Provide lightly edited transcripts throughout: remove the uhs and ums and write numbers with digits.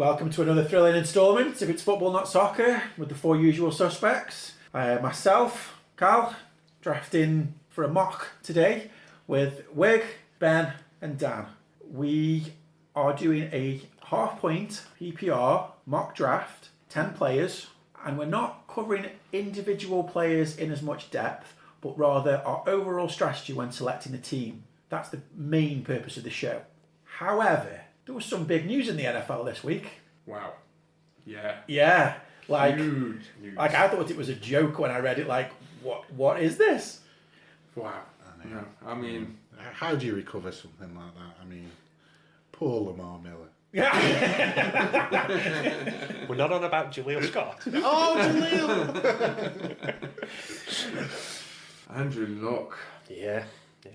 Welcome to another thrilling instalment of It's Football Not Soccer with the four usual suspects. Myself, Carl, drafting for a mock today with Wig, Ben and Dan. We are doing a half-point PPR mock draft, 10 players, and we're not covering individual players in as much depth, but rather our overall strategy when selecting a team. That's the main purpose of the show. However, there was some big news in the NFL this week. Wow. Yeah. Yeah. Huge news. Like I thought it was a joke when I read it, like, what is this? Wow. No, I mean... How do you recover something like that? I mean, poor Lamar Miller. Yeah. We're not on about Jaleel Scott. Oh, Jaleel! Andrew Luck. Yeah.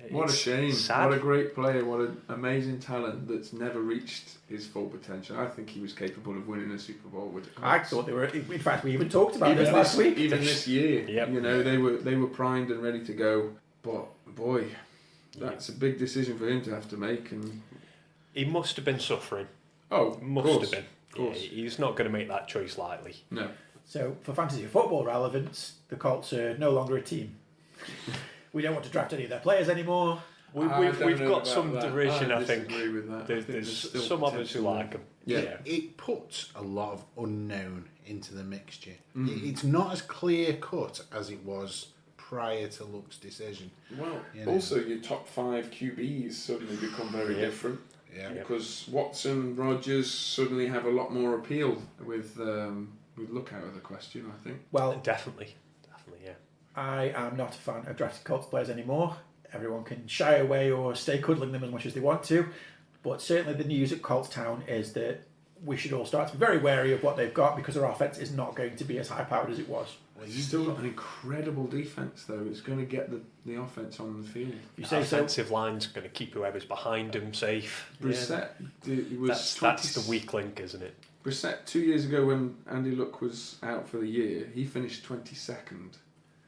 What a shame. Sad. What a great player. What an amazing talent that's never reached his full potential. I think he was capable of winning a Super Bowl with the Colts. I thought they were. In fact, we even talked about this last week. Even this year, Yep. you know, they were primed and ready to go. But boy, that's a big decision for him to have to make. And He must have been suffering. oh, Must of have been. course. Yeah, he's not going to make that choice lightly. No. So, for fantasy football relevance, the Colts are no longer a team. We don't want to draft any of their players anymore. We've got some derision, I think. disagree with that. I think There's still some of us who potential. like him. Yeah. It puts a lot of unknown into the mixture. Mm. It's not as clear cut as it was prior to Luck's decision. Well, You know. also your top 5 QBs suddenly become very different. Yeah. Because Watson, Rodgers suddenly have a lot more appeal with Luck out of the question, I think. Well, Definitely, yeah. I am not a fan of drafting Colts players anymore. Everyone can shy away or stay cuddling them as much as they want to. But certainly the news at Colts Town is that we should all start to be very wary of what they've got because their offense is not going to be as high-powered as it was. Well, you've still got an incredible defence, though. It's going to get the offence on the field. If you say so. Offensive line's going to keep whoever's behind him safe. Brissett, he was That's the weak link, isn't it? Brissett, 2 years ago when Andy Luck was out for the year, he finished 22nd.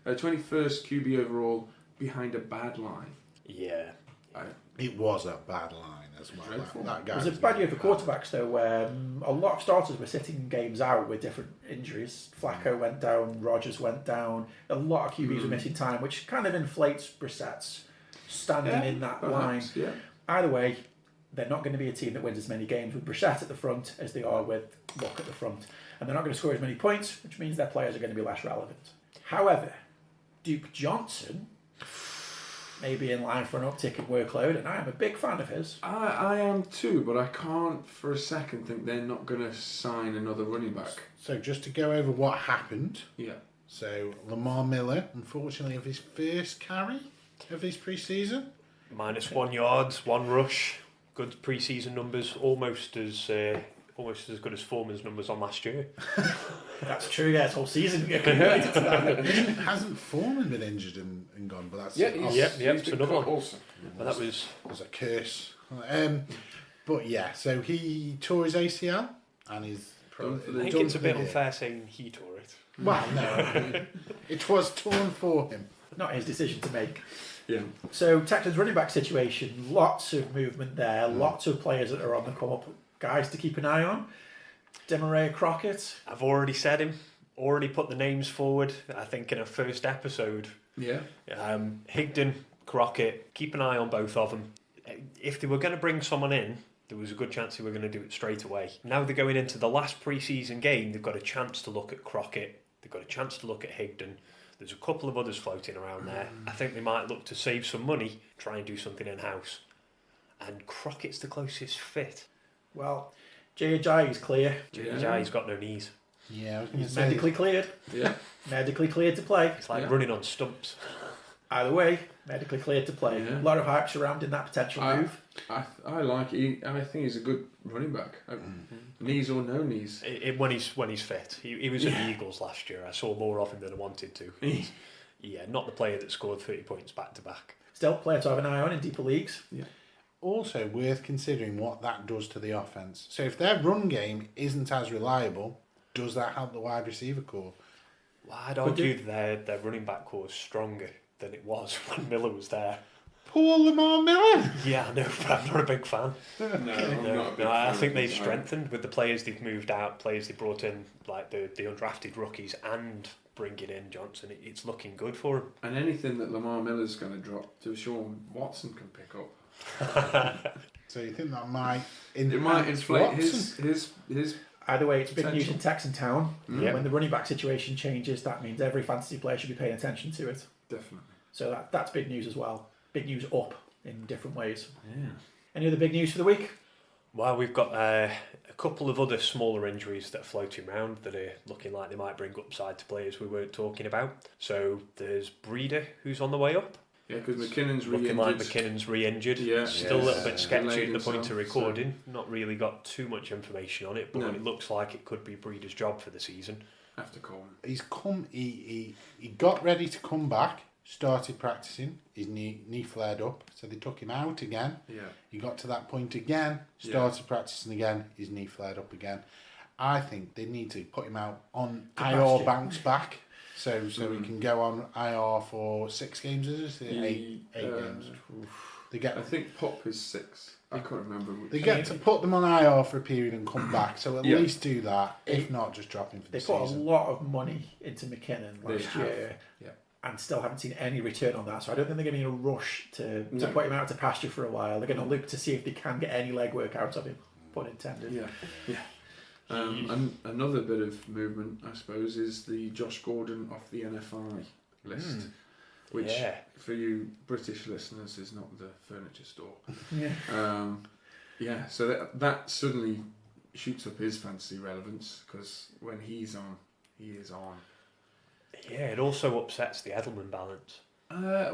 21st QB overall behind a bad line. Yeah. It was a bad line as well. Dreadful. That guy It was a bad year for quarterbacks, though, where a lot of starters were sitting games out with different injuries. Flacco went down, Rodgers went down. A lot of QBs were missing time, which kind of inflates Brissett's standing in that line. Perhaps, yeah. Either way, they're not going to be a team that wins as many games with Brissett at the front as they are with Luck at the front. And they're not going to score as many points, which means their players are going to be less relevant. However, Duke Johnson may be in line for an uptick in workload, and I am a big fan of his. I am too, but I can't for a second think they're not going to sign another running back. So just to go over what happened. Yeah. So Lamar Miller, unfortunately, of his first carry of his pre-season. -1 yards, 1 rush. Good pre-season numbers, almost as good as Foreman's numbers on last year. That's true, yeah, his whole season converted to that. Hasn't Foreman been injured and gone? But that's Yeah, Yep, he's it's been another cut one. also. But that was a curse. But yeah, so he tore his ACL and he's Done for the- I think done it's a for bit the year. unfair saying he tore it. Well, no, it was torn for him. Not his decision to make. Yeah. So, Texans running back situation, lots of movement there, lots of players that are on the come up. Guys to keep an eye on. Demarai Crockett. I've already said him, already put the names forward, I think in a first episode. Yeah. Higdon, Crockett, keep an eye on both of them. If they were going to bring someone in, there was a good chance they were going to do it straight away. Now they're going into the last pre-season game, they've got a chance to look at Crockett, they've got a chance to look at Higdon. There's a couple of others floating around there. I think they might look to save some money, try and do something in-house. And Crockett's the closest fit. Well, J.J. is clear. He's got no knees. Yeah, I was going to He's say. medically cleared. Yeah. Medically cleared to play. It's like Yeah. running on stumps. Either way, medically cleared to play. Yeah. A lot of hype surrounding that potential move. I like it. I think he's a good running back. Knees or no knees. When he's fit. He was at the Eagles last year. I saw more of him than I wanted to. Yeah, not the player that scored 30 points back to back. Still, player to have an eye on in deeper leagues. Yeah. Also worth considering what that does to the offense. So if their run game isn't as reliable, does that help the wide receiver core? Well, I'd argue their running back core is stronger than it was when Miller was there. Poor Lamar Miller. Yeah, I know, but I'm not a big fan. No, I'm not a big No, I fan think of they've his strengthened with the players they've moved out, players they brought in, like the undrafted rookies, and bringing in Johnson. It's looking good for him. And anything that Lamar Miller's going to drop to Sean Watson can pick up. So you think that might It might inflate Watson? his Either way, it's big news potential. in Texan Town. Yeah. When the running back situation changes, that means every fantasy player should be paying attention to it. Definitely. So that's big news as well. Big news up in different ways. Yeah. Any other big news for the week? Well, we've got a couple of other smaller injuries that are floating around that are looking like they might bring upside to players we weren't talking about. So there's Breeder, who's on the way up. Yeah, because McKinnon's Looking re-injured. like McKinnon's re-injured. Yeah. Still a little bit sketchy Delayed at the point of himself, recording. Not really got too much information on it, but No. it looks like it could be Breeder's job for the season. After Coleman. He's come. He got ready to come back. Started practicing. His knee flared up, so they took him out again. Yeah. He got to that point again. Started practicing again. His knee flared up again. I think they need to put him out on IR bounce back, so he can go on IR for 6 games. Is it eight games? They get. I think Pop is 6. I can't remember. They get to put them on IR for a period and come back. So at Yeah. least do that. If not, just drop him for They the put season. a lot of money into McKinnon They last have. year. Yeah. And still haven't seen any return on that. So I don't think they're going to be in a rush to No. put him out to pasture for a while. They're going to look to see if they can get any legwork out of him, pun intended. Yeah. Yeah. And another bit of movement, I suppose, is the Josh Gordon off the NFI list, which Yeah. for you British listeners is not the furniture store. Yeah. So that suddenly shoots up his fantasy relevance because when he's on, he is on. Yeah, it also upsets the Edelman balance.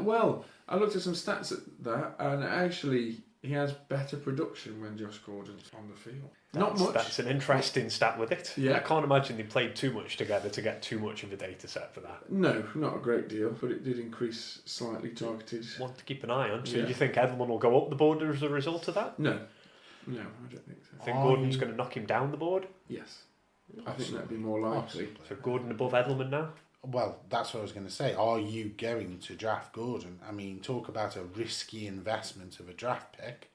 Well, I looked at some stats at that, and actually, he has better production when Josh Gordon's on the field. Not much. That's an interesting stat with it. Yeah. I can't imagine they played too much together to get too much of a data set for that. No, not a great deal, but it did increase slightly targeted. One to keep an eye on. So Yeah. do you think Edelman will go up the board as a result of that? No, I don't think so. I think Gordon's going to knock him down the board. Yes, I think that'd be more likely. So Gordon above Edelman now? Well, that's what I was going to say. Are you going to draft Gordon? I mean, talk about a risky investment of a draft pick.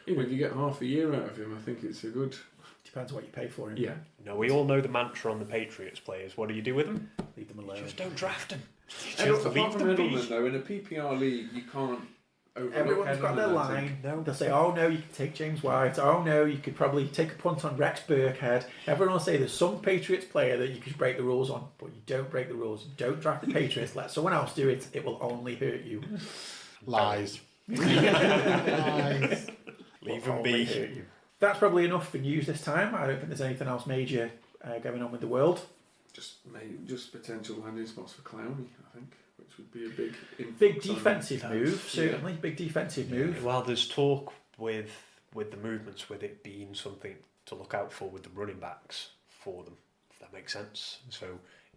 If you get half a year out of him, I think it's a good. Depends what you pay for him. Yeah. No, we all know the mantra on the Patriots players. What do you do with them? Leave them alone. Just don't draft them. And Just apart leave from them be. Edelman, though, in a PPR league, you can't overlook Everyone's got their Edelman, I line. think. No, they'll say, "Oh no, you can take James White. Oh no, you could probably take a punt on Rex Burkhead." Everyone will say there's some Patriots player that you could break the rules on, but you don't break the rules. You don't draft the Patriots. Let someone else do it. It will only hurt you. Lies. Lies. Leave Will them only be. hurt you. That's probably enough for news this time. I don't think there's anything else major going on with the world. Just potential landing spots for Clowney, I think, which would be a big influx Big on defensive him. move, certainly. Big defensive move. Well, there's talk with the movements, with it being something to look out for with the running backs for them, if that makes sense. So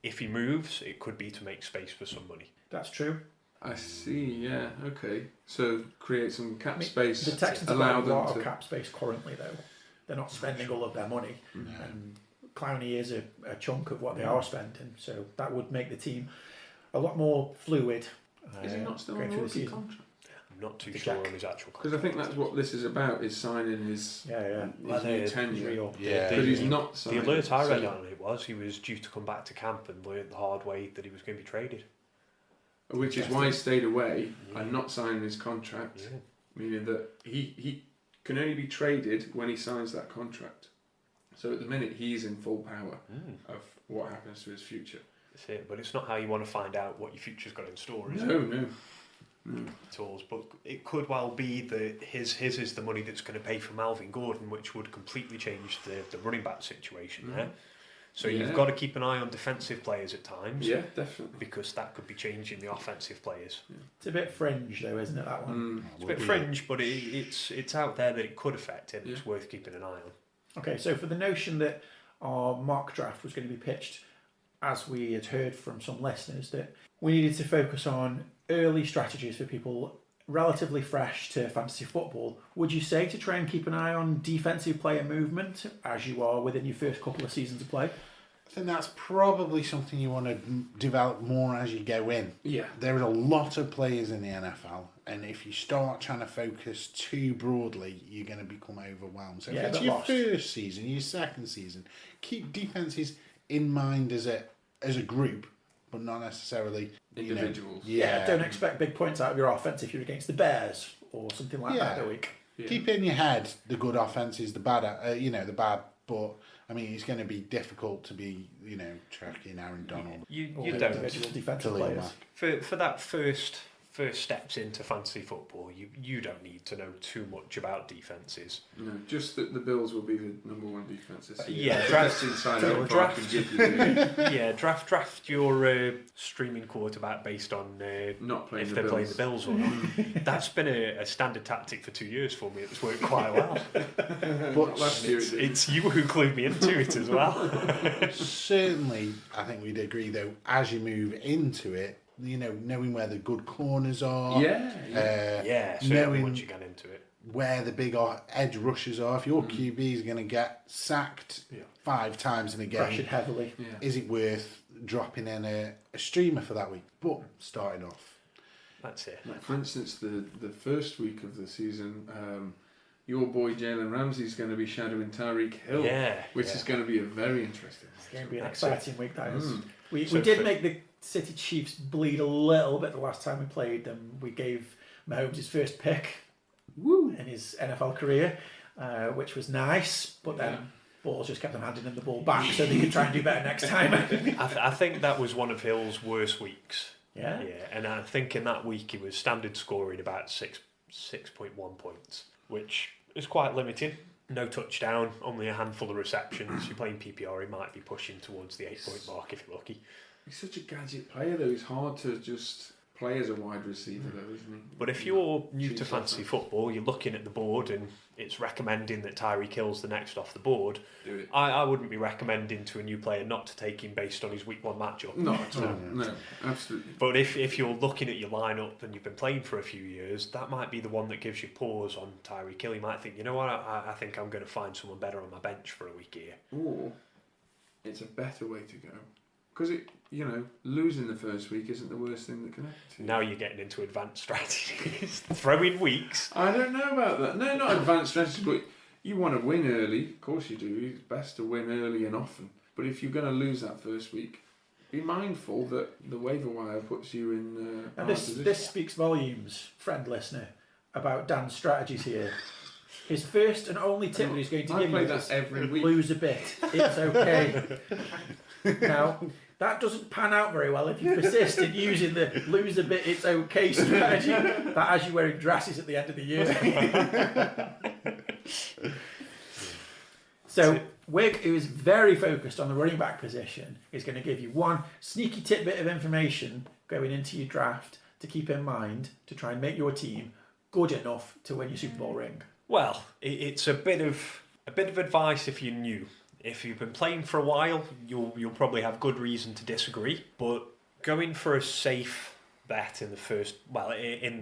if he moves, it could be to make space for some money. That's true. I see. Yeah. Okay. So create some cap I mean, space. The Texans have allow got a lot them of to. cap space currently, though. They're not spending all of their money. And Clowney is a chunk of what they are spending, so that would make the team a lot more fluid. Is he not still going on through a the rookie season. contract? I'm not too The sure Jack. on his actual Because I think that's what this is about: is signing his Yeah. Well, new they- tenure. Real. Yeah. Because he's not The signed. alert I read so- on it was he was due to come back to camp and learn the hard way that he was going to be traded. Which is why he stayed away and not signing his contract, Yeah. meaning that he can only be traded when he signs that contract. So at the minute he's in full power of what happens to his future. That's it. But it's not how you want to find out what your future's got in store, is it? No. At all. But it could well be that his is the money that's going to pay for Malvin Gordon, which would completely change the running back situation there. So you've Yeah. got to keep an eye on defensive players at times. Yeah, definitely. Because that could be changing the offensive players. It's a bit fringe, though, isn't it, that one? It's a bit fringe, but it's out there that it could affect him. It's Yeah. worth keeping an eye on. Okay, so for the notion that our mock draft was going to be pitched, as we had heard from some listeners, that we needed to focus on early strategies for people relatively fresh to fantasy football, would you say to try and keep an eye on defensive player movement as you are within your first couple of seasons of play? I think that's probably something you want to develop more as you go in. Yeah. There are a lot of players in the NFL, And if you start trying to focus too broadly, you're going to become overwhelmed. So Yeah, if it's but your lost. first season, your second season, keep defences in mind as a group, but not necessarily Individuals. Yeah, don't expect big points out of your offense if you're against the Bears or something like that a week. Yeah. Keep in your head the good offences, the bad, the bad. But I mean, it's going to be difficult to be, tracking Aaron Donald. You Or don't. individual defensive Khalil players. Mack. For that first steps into fantasy football, you don't need to know too much about defences. No, just that the Bills will be the number one defence this year. Yeah, The draft- best inside so out draft- can give you the- Yeah, draft your streaming quarterback based on not playing if the they're playing the Bills. Bills or not. That's been a standard tactic for 2 years for me. It's worked quite well. But Last year it did. It's you who clued me into it as well. certainly, I think we'd agree though, as you move into it, knowing where the good corners are, Yeah, certainly knowing once you get into it. where the big edge rushers are. If your QB is going to get sacked 5 times in a game, Pressured heavily. Yeah. is it worth dropping in a streamer for that week? But starting off, That's it. Like, for instance, the first week of the season, your boy Jalen Ramsey's going to be shadowing Tyreek Hill, which is going to be a very interesting It's going to be an That's exciting week, that is. We So did for- make the City Chiefs bleed a little bit the last time we played them. We gave Mahomes his first pick in his NFL career, which was nice, but then Balls just kept on handing him the ball back so they could try and do better next time. I think that was one of Hill's worst weeks. Yeah? Yeah, and I think in that week he was standard scoring about 6.1 points, which is quite limiting. No touchdown, only a handful of receptions. You're playing PPR, he might be pushing towards the 8-point mark if you're lucky. He's such a gadget player, though. He's hard to just play as a wide receiver, though, isn't he? But if you're new to Chiefs fantasy offense. football, you're looking at the board and it's recommending that Tyreek Hill's the next off the board. Do it. I wouldn't be recommending to a new player not to take him based on his week 1 matchup. Not at all. No, absolutely. But if you're looking at your lineup and you've been playing for a few years, that might be the one that gives you pause on Tyreek Hill. You might think, you know what, I think I'm going to find someone better on my bench for a week here. Or it's a better way to go. Because losing the first week isn't the worst thing that can happen to you. Now you're getting into advanced strategies. Throwing weeks. I don't know about that. No, not advanced strategy, but you want to win early. Of course you do. It's best to win early and often. But if you're going to lose that first week, be mindful that the waiver wire puts you in Now hard this position. speaks volumes, friend listener, about Dan's strategies here. His first and only tip that he's going to I give play you that is every week. lose a bit. It's okay. Now, that doesn't pan out very well if you persist in using the lose a bit, it's okay strategy. That has you wearing dresses at the end of the year. So, Wig, who is very focused on the running back position, is going to give you one sneaky tidbit of information going into your draft to keep in mind to try and make your team good enough to win your Super Bowl ring. Well, it's a bit of advice if you're new. If you've been playing for a while, you'll probably have good reason to disagree. But going for a safe bet in the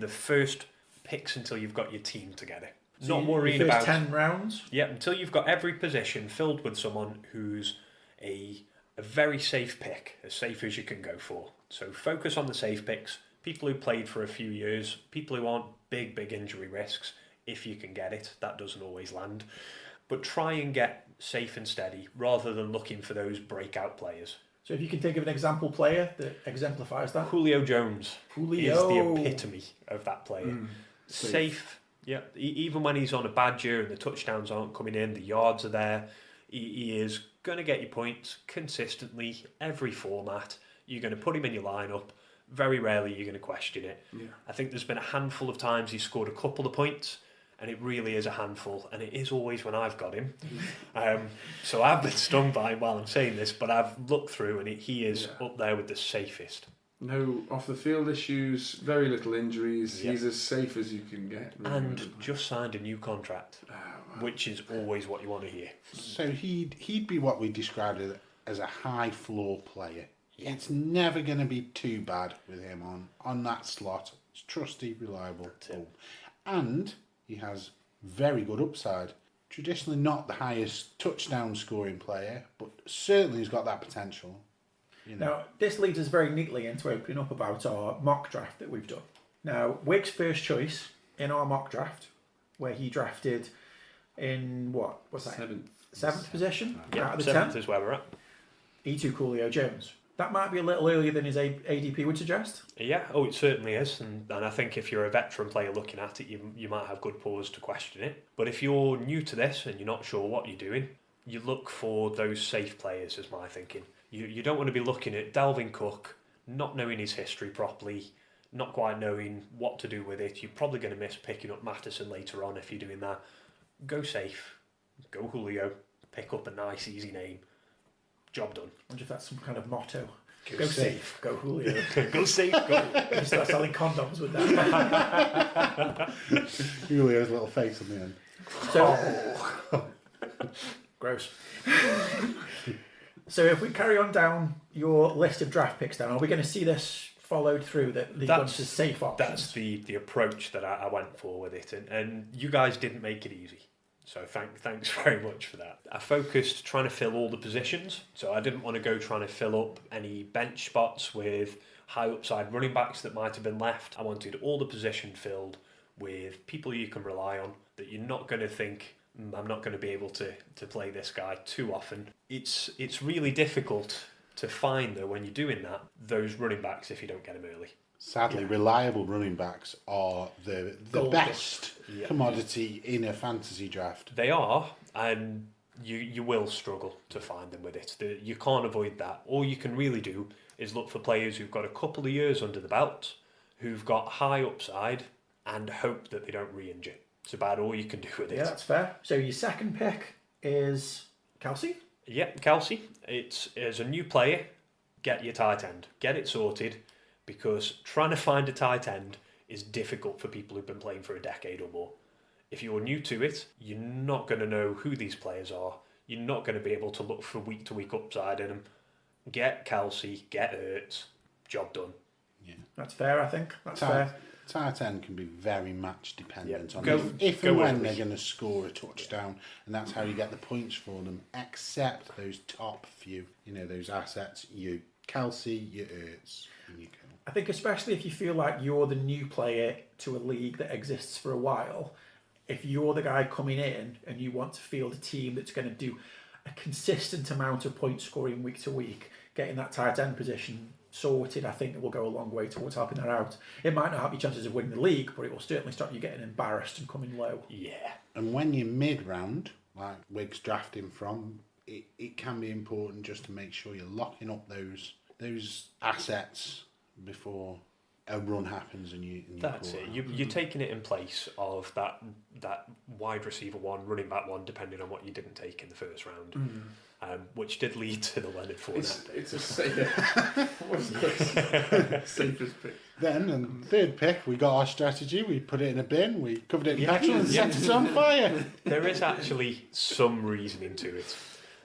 first picks until you've got your team together. So Not worrying your about first 10 rounds. Yeah, until you've got every position filled with someone who's a very safe pick, as safe as you can go for. So focus on the safe picks, people who played for a few years, people who aren't big injury risks, if you can get it. That doesn't always land. But try and get safe and steady rather than looking for those breakout players. So if you can think of an example player that exemplifies that. Julio Jones Julio. is the epitome of that player. Safe. Yeah, even when he's on a bad year and the touchdowns aren't coming in, the yards are there, he is going to get you points consistently, every format. You're going to put him in your lineup. Very rarely you're going to question it. Yeah. I think there's been a handful of times he's scored a couple of points, and it really is a handful, and it is always when I've got him. So I've been stung by him while I'm saying this, but I've looked through, and he is up there with the safest. No off the field issues, very little injuries. Yep. He's as safe as you can get. Really, And really. just signed a new contract, which is always what you want to hear. so he'd be what we described as a high floor player. It's never going to be too bad with him on that slot. It's trusty, reliable, and he has very good upside. Traditionally not the highest touchdown scoring player, but certainly he's got that potential. Now, this leads us very neatly into opening up about our mock draft that we've done. Now, Wigg's first choice in our mock draft, where he drafted in what was that? Seventh position Yeah, out of the 7th 10. is where we're at. He took Julio Jones. That might be a little earlier than his ADP would suggest. Yeah, it certainly is. And I think if you're a veteran player looking at it, you might have good pause to question it. But if you're new to this and you're not sure what you're doing, you look for those safe players, is my thinking. You don't want to be looking at Dalvin Cook, not knowing his history properly, not quite knowing what to do with it. You're probably going to miss picking up Mattison later on if you're doing that. Go safe. Go Julio. Pick up a nice, easy name. Job done. I wonder if that's some kind of motto. Go safe. Go Julio. Go safe. Go. You start selling condoms with that. Julio's little face on the end. So, gross. So if we carry on down your list of draft picks, then are we going to see this followed through? That these bunch of safe options. That's the approach that I went for with it, and you guys didn't make it easy. So thanks very much for that. I focused trying to fill all the positions, so I didn't want to go trying to fill up any bench spots with high upside running backs that might have been left. I wanted all the position filled with people you can rely on, that you're not going to think, I'm not going to be able to play this guy too often. It's really difficult to find, though, when you're doing that, those running backs if you don't get them early. Sadly, reliable running backs are the best commodity in a fantasy draft. They are, and you will struggle to find them with it. You can't avoid that. All you can really do is look for players who've got a couple of years under the belt, who've got high upside, and hope that they don't re-injure. It's about all you can do with it. Yeah, that's fair. So your second pick is Kelsey? Yeah, Kelsey. It's as a new player, get your tight end. Get it sorted, because trying to find a tight end is difficult for people who've been playing for a decade or more. If you're new to it, you're not going to know who these players are. You're not going to be able to look for week-to-week upside in them. Get Kelsey, get Ertz, job done. Yeah, that's fair. I think that's fair. Tight end can be very match dependent on if go and when early. they're going to score a touchdown, and that's how you get the points for them. Except those top few, those assets. You Kelsey, you Ertz, and you go. I think especially if you feel like you're the new player to a league that exists for a while, if you're the guy coming in and you want to field a team that's going to do a consistent amount of point scoring week to week, getting that tight end position sorted, I think it will go a long way towards helping that out. It might not help your chances of winning the league, but it will certainly stop you getting embarrassed and coming low. Yeah. And when you're mid-round, like Wig's drafting from, it can be important just to make sure you're locking up those assets before a run happens and you That's it. You're taking it in place of that wide receiver one, running back one, depending on what you didn't take in the first round, which did lead to the Leonard Fournette. It's a safe. What's this? Safest pick. Then, and third pick, we got our strategy. We put it in a bin. We covered it in Yeah. petrol and set it on fire. There is actually some reasoning to it.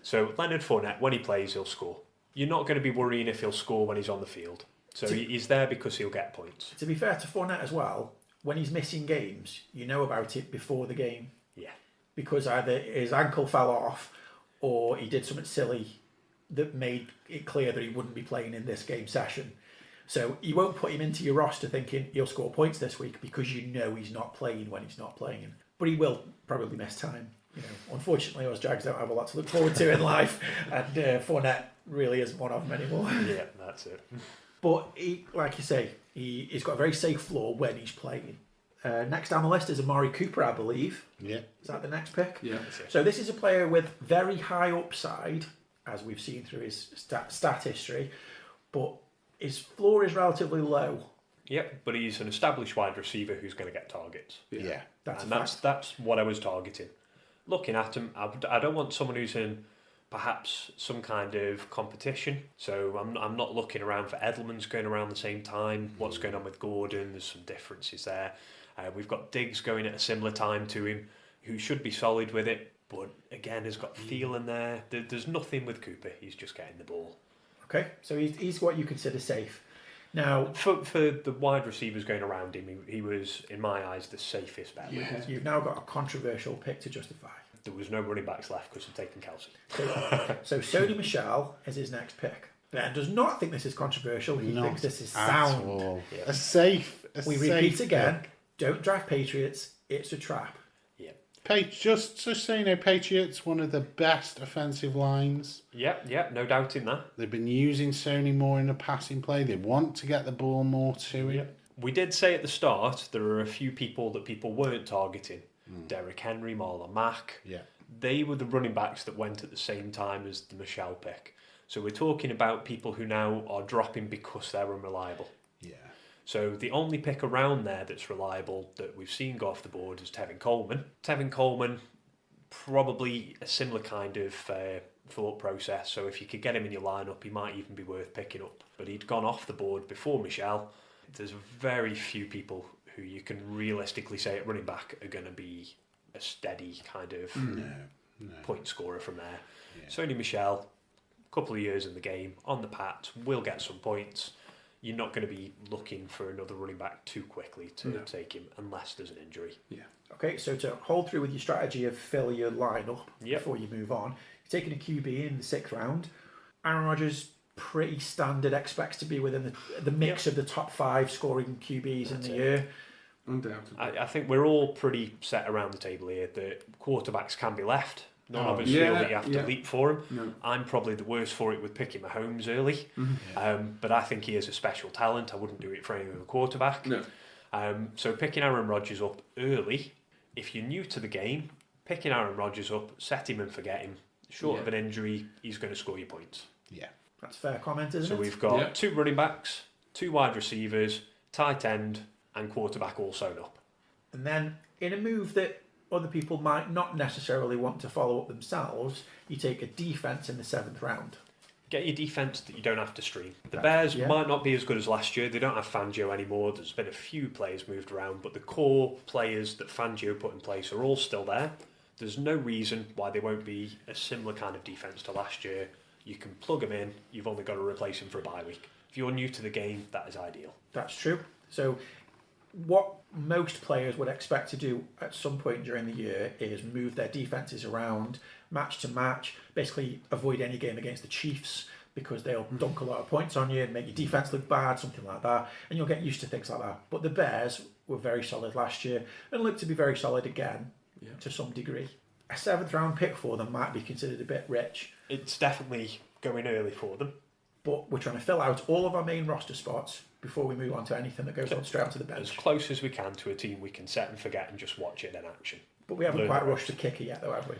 So Leonard Fournette, when he plays, he'll score. You're not going to be worrying if he'll score when he's on the field. So he's there because he'll get points. To be fair to Fournette as well, when he's missing games, you know about it before the game. Yeah. Because either his ankle fell off or he did something silly that made it clear that he wouldn't be playing in this game session. So you won't put him into your roster thinking he'll score points this week because you know he's not playing when he's not playing. But he will probably miss time. Unfortunately, us Jags don't have a lot to look forward to in life, and Fournette really isn't one of them anymore. Yeah, that's it. But he, like you say, he's got a very safe floor when he's playing. Next down the list is Amari Cooper, I believe. Yeah. Is that the next pick? Yeah. So this is a player with very high upside, as we've seen through his stat history, but his floor is relatively low. Yep, but he's an established wide receiver who's going to get targets. Yeah. That's what I was targeting. Looking at him, I don't want someone who's in perhaps some kind of competition. So I'm not looking around for Edelman's going around the same time. What's going on with Gordon? There's some differences there. We've got Diggs going at a similar time to him, who should be solid with it, but again has got Thielen there. There's nothing with Cooper. He's just getting the ball. Okay, so he's what you consider safe. Now, for the wide receivers going around him, he was, in my eyes, the safest bet. Yeah. You've now got a controversial pick to justify. There was no running backs left because I've taken Kelsey. So Sony Michel is his next pick. Ben does not think this is controversial. He Not thinks this is at sound. all. Yeah. A safe We repeat again. Don't draft Patriots. It's a trap. Just so you know, Patriots, one of the best offensive lines. Yep, no doubt in that. They've been using Sony more in the passing play. They want to get the ball more to him. Yep. We did say at the start there are a few people that people weren't targeting. Derrick Henry, Marlon Mack. Yeah. They were the running backs that went at the same time as the Michelle pick. So we're talking about people who now are dropping because they're unreliable. Yeah. So the only pick around there that's reliable that we've seen go off the board is Tevin Coleman. Tevin Coleman, probably a similar kind of thought process. So if you could get him in your lineup, he might even be worth picking up. But he'd gone off the board before Michelle. There's very few people who you can realistically say at running back are going to be a steady kind of point scorer from there. Yeah. Sony Michel, a couple of years in the game, on the pat, will get some points. You're not going to be looking for another running back too quickly to take him unless there's an injury. Yeah. Okay, so to hold through with your strategy of fill your lineup before you move on, you're taking a QB in the 6th round. Aaron Rodgers, pretty standard, expects to be within the mix of the top 5 scoring QBs in the year. Undoubtedly. I think we're all pretty set around the table here that quarterbacks can be left. None of us feel that you have to leap for him. No. I'm probably the worst for it with picking Mahomes early, but I think he is a special talent. I wouldn't do it for any other quarterback. No. So picking Aaron Rodgers up early, if you're new to the game, picking Aaron Rodgers up, set him and forget him. Short of an injury, he's going to score you points. Yeah. That's a fair comment, isn't it? So we've got 2 running backs, 2 wide receivers, tight end, and quarterback all sewn up. And then in a move that other people might not necessarily want to follow up themselves, you take a defence in the 7th round. Get your defence that you don't have to stream. The Bears might not be as good as last year. They don't have Fangio anymore. There's been a few players moved around, but the core players that Fangio put in place are all still there. There's no reason why they won't be a similar kind of defence to last year. You can plug them in. You've only got to replace them for a bye week. If you're new to the game, that is ideal. That's true. So what most players would expect to do at some point during the year is move their defences around, match to match, basically avoid any game against the Chiefs because they'll dunk a lot of points on you and make your defence look bad, something like that, and you'll get used to things like that. But the Bears were very solid last year and look to be very solid again to some degree. A 7th round pick for them might be considered a bit rich. It's definitely going early for them. But we're trying to fill out all of our main roster spots before we move on to anything that goes on straight onto the bench. As close as we can to a team we can set and forget and just watch it in action. But we haven't quite rushed the kicker yet, though, have we?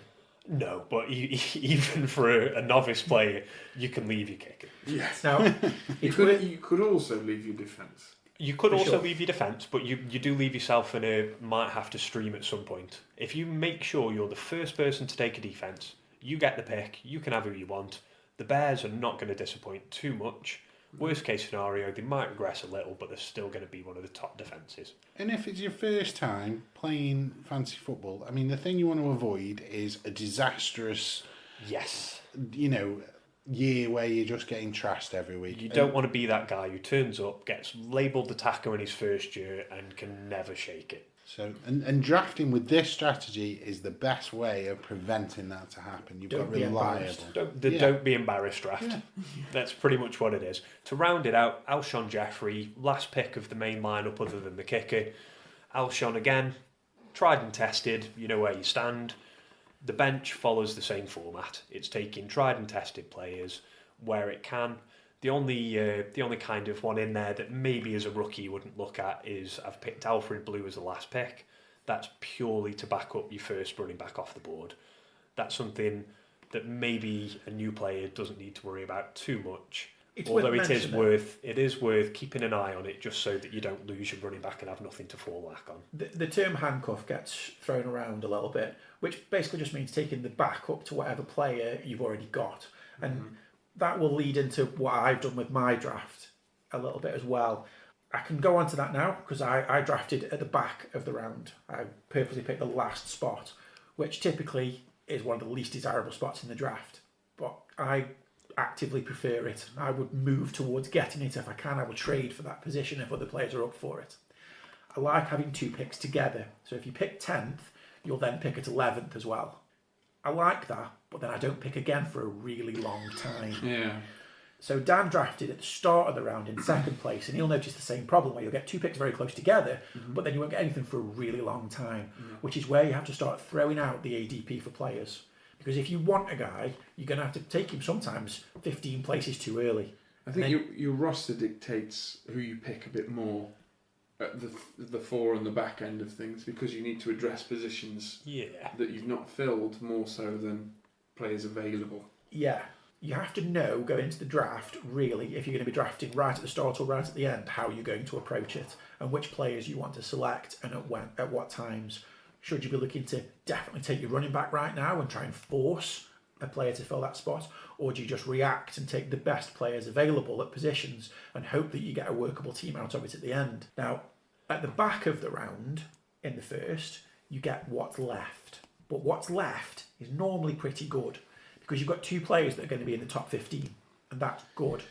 No, but even for a novice player, you can leave your kicker. Yes. Now, you could also leave your defence. You could also leave your defence, but you do leave yourself in a might have to stream at some point. If you make sure you're the first person to take a defence, you get the pick, you can have who you want. The Bears are not going to disappoint too much. Worst case scenario, they might regress a little, but they're still going to be one of the top defences. And if it's your first time playing fantasy football, I mean, the thing you want to avoid is a disastrous, year where you're just getting trashed every week. You don't want to be that guy who turns up, gets labelled attacker in his first year, and can never shake it. So, and drafting with this strategy is the best way of preventing that to happen. You've got reliable. Don't be embarrassed draft. Yeah. That's pretty much what it is. To round it out, Alshon Jeffrey, last pick of the main lineup other than the kicker. Alshon again, tried and tested, you know where you stand. The bench follows the same format. It's taking tried and tested players where it can. The only kind of one in there that maybe as a rookie you wouldn't look at is I've picked Alfred Blue as the last pick. That's purely to back up your first running back off the board. That's something that maybe a new player doesn't need to worry about too much. Although it is worth keeping an eye on it just so that you don't lose your running back and have nothing to fall back on. The term handcuff gets thrown around a little bit, which basically just means taking the back up to whatever player you've already got. And that will lead into what I've done with my draft a little bit as well. I can go on to that now because I drafted at the back of the round. I purposely picked the last spot, which typically is one of the least desirable spots in the draft. But I actively prefer it. I would move towards getting it if I can. I will trade for that position if other players are up for it. I like having 2 picks together. So if you pick 10th, you'll then pick at 11th as well. I like that, but then I don't pick again for a really long time. Yeah. So Dan drafted at the start of the round in second place, and he'll notice the same problem where you'll get two picks very close together, but then you won't get anything for a really long time, which is where you have to start throwing out the ADP for players. Because if you want a guy, you're going to have to take him sometimes 15 places too early. I think your roster dictates who you pick a bit more at the fore and the back end of things, because you need to address positions that you've not filled more so than players available. Yeah. You have to know going into the draft, really, if you're going to be drafting right at the start or right at the end, how you're going to approach it and which players you want to select and at what times. Should you be looking to definitely take your running back right now and try and force a player to fill that spot? Or do you just react and take the best players available at positions and hope that you get a workable team out of it at the end? Now, at the back of the round, in the first, you get what's left. But what's left is normally pretty good, because you've got two players that are going to be in the top 15, and that's good.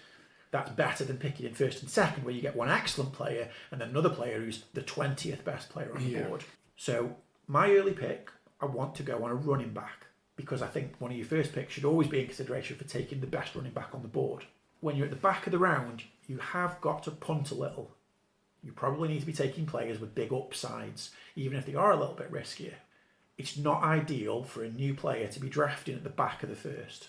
That's better than picking in first and second, where you get one excellent player and then another player who's the 20th best player on the board. So my early pick, I want to go on a running back, because I think one of your first picks should always be in consideration for taking the best running back on the board. When you're at the back of the round, you have got to punt a little. You probably need to be taking players with big upsides, even if they are a little bit riskier. It's not ideal for a new player to be drafting at the back of the first.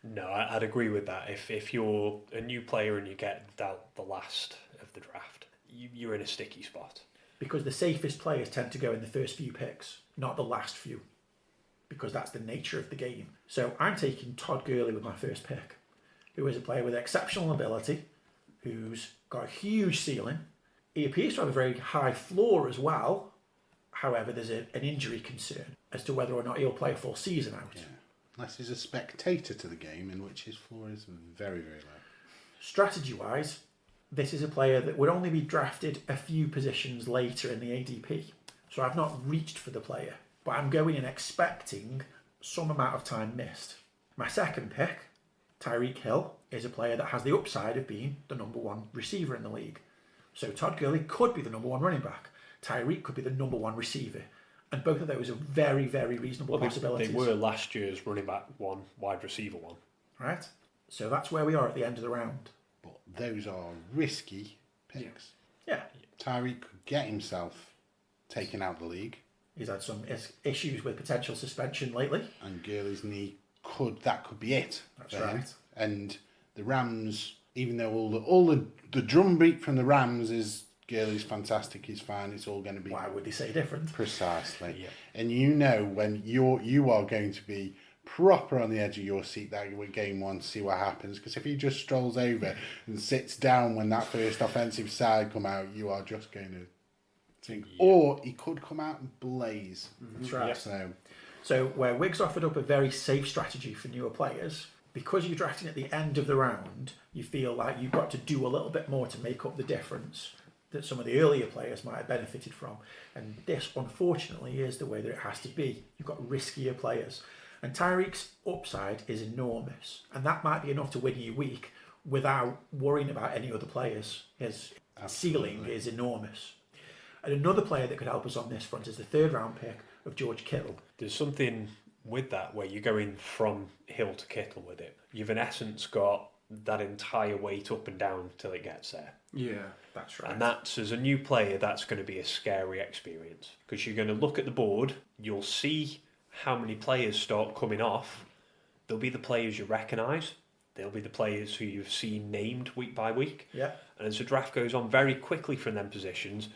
No, I'd agree with that. If you're a new player and you get down the last of the draft, you're in a sticky spot. Because the safest players tend to go in the first few picks, not the last few, because that's the nature of the game. So I'm taking Todd Gurley with my first pick, who is a player with exceptional ability, who's got a huge ceiling. He appears to have a very high floor as well. However, there's an injury concern as to whether or not he'll play a full season out. Yeah. Unless he's a spectator to the game, in which his floor is very, very low. Strategy-wise, this is a player that would only be drafted a few positions later in the ADP. So I've not reached for the player, but I'm going in expecting some amount of time missed. My second pick, Tyreek Hill, is a player that has the upside of being the number one receiver in the league. So Todd Gurley could be the number one running back. Tyreek could be the number one receiver. And both of those are very, very reasonable possibilities. They were last year's running back one, wide receiver one. Right? So that's where we are at the end of the round. But those are risky picks. Yeah. Tyreek could get himself taken out of the league. He's had some issues with potential suspension lately. And Gurley's knee could be it. That's right. Him. And the Rams, even though all the drumbeat from the Rams is Gurley's fantastic, he's fine, it's all going to be... Why would they say different? Precisely. Yeah. And you know when you are going to be proper on the edge of your seat that with game one to see what happens, because if he just strolls over and sits down when that first offensive side come out, you are just going to think... Yeah. Or he could come out and blaze. That's right. So where Wiggs offered up a very safe strategy for newer players, because you're drafting at the end of the round, you feel like you've got to do a little bit more to make up the difference that some of the earlier players might have benefited from. And this, unfortunately, is the way that it has to be. You've got riskier players. And Tyreek's upside is enormous. And that might be enough to win you a week without worrying about any other players. His ceiling is enormous. And another player that could help us on this front is the third round pick of George Kittle. There's something with that where you're going from Hill to Kittle with it. You've in essence got that entire weight up and down till it gets there. Yeah, that's right. And that's, as a new player, that's going to be a scary experience, because you're going to look at the board, you'll see how many players start coming off. There'll be the players you recognise, there'll be the players who you've seen named week by week. Yeah. And as the draft goes on very quickly from them positions,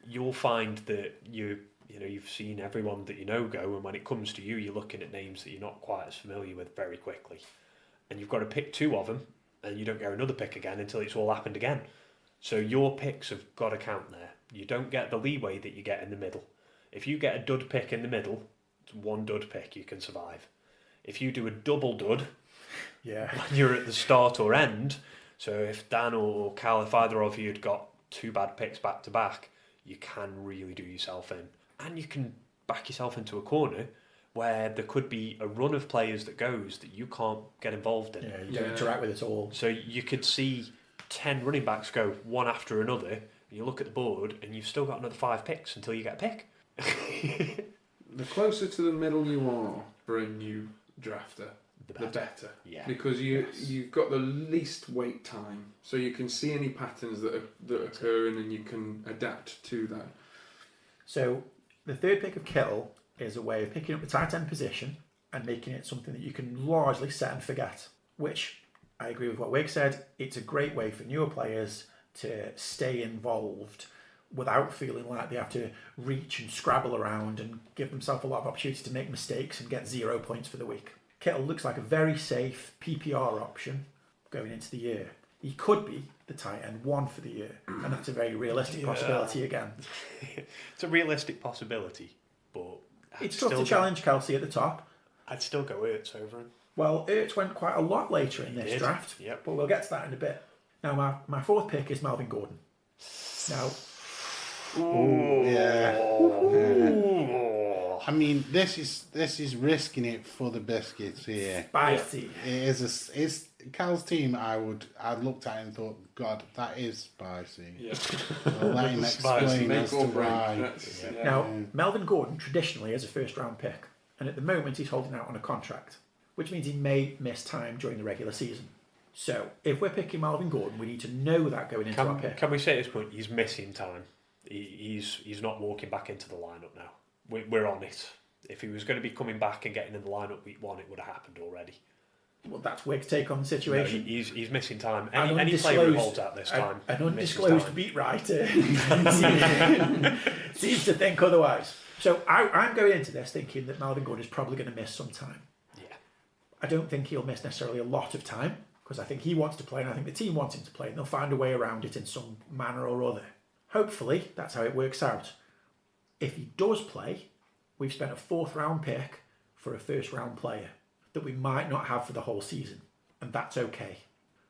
you'll find that you've seen everyone that you know go, and when it comes to you, you're looking at names that you're not quite as familiar with very quickly. And you've got to pick two of them, and you don't get another pick again until it's all happened again. So your picks have got to count there. You don't get the leeway that you get in the middle. If you get a dud pick in the middle, it's one dud pick, you can survive. If you do a double dud, when you're at the start or end, so if Dan or Cal, if either of you had got two bad picks back to back, you can really do yourself in. And you can back yourself into a corner where there could be a run of players that goes that you can't get involved in. Yeah, you don't interact with it all. So you could see 10 running backs go one after another, and you look at the board and you've still got another 5 picks until you get a pick. The closer to the middle you are for a new drafter, the better. Yeah. Because you've got the least wait time, so you can see any patterns that are occurring, and you can adapt to that. So the third pick of Kittle is a way of picking up the tight end position and making it something that you can largely set and forget, which I agree with what Wig said. It's a great way for newer players to stay involved without feeling like they have to reach and scrabble around and give themselves a lot of opportunity to make mistakes and get 0 points for the week. Kittle looks like a very safe PPR option going into the year. He could be the tight end 1 for the year, and that's a very realistic possibility again. It's a realistic possibility, but It's tough to challenge Kelsey at the top. I'd still go Ertz over him. Well, Ertz went quite a lot later in this draft, but we'll get to that in a bit. Now, my fourth pick is Melvin Gordon. Now, I mean, this is risking it for the biscuits here. spicy. It's Cal's team. I'd looked at it and thought, God, that is spicy. Yeah. I'll let him explain Make as to or break. why. Now, Melvin Gordon traditionally is a first-round pick, and at the moment he's holding out on a contract, which means he may miss time during the regular season. So, if we're picking Melvin Gordon, we need to know that going into our pick. Can we say at this point he's missing time? He's not walking back into the lineup now. We're on it. If he was going to be coming back and getting in the lineup week 1, it would have happened already. Well, that's Wig's take on the situation. No, he's missing time. Any player who holds out this time. An undisclosed beat writer seems to think otherwise. So I'm going into this thinking that Melvin Gordon is probably going to miss some time. Yeah. I don't think he'll miss necessarily a lot of time, because I think he wants to play and I think the team wants him to play, and they'll find a way around it in some manner or other. Hopefully, that's how it works out. If he does play, we've spent a 4th round pick for a 1st round player that we might not have for the whole season, and that's okay.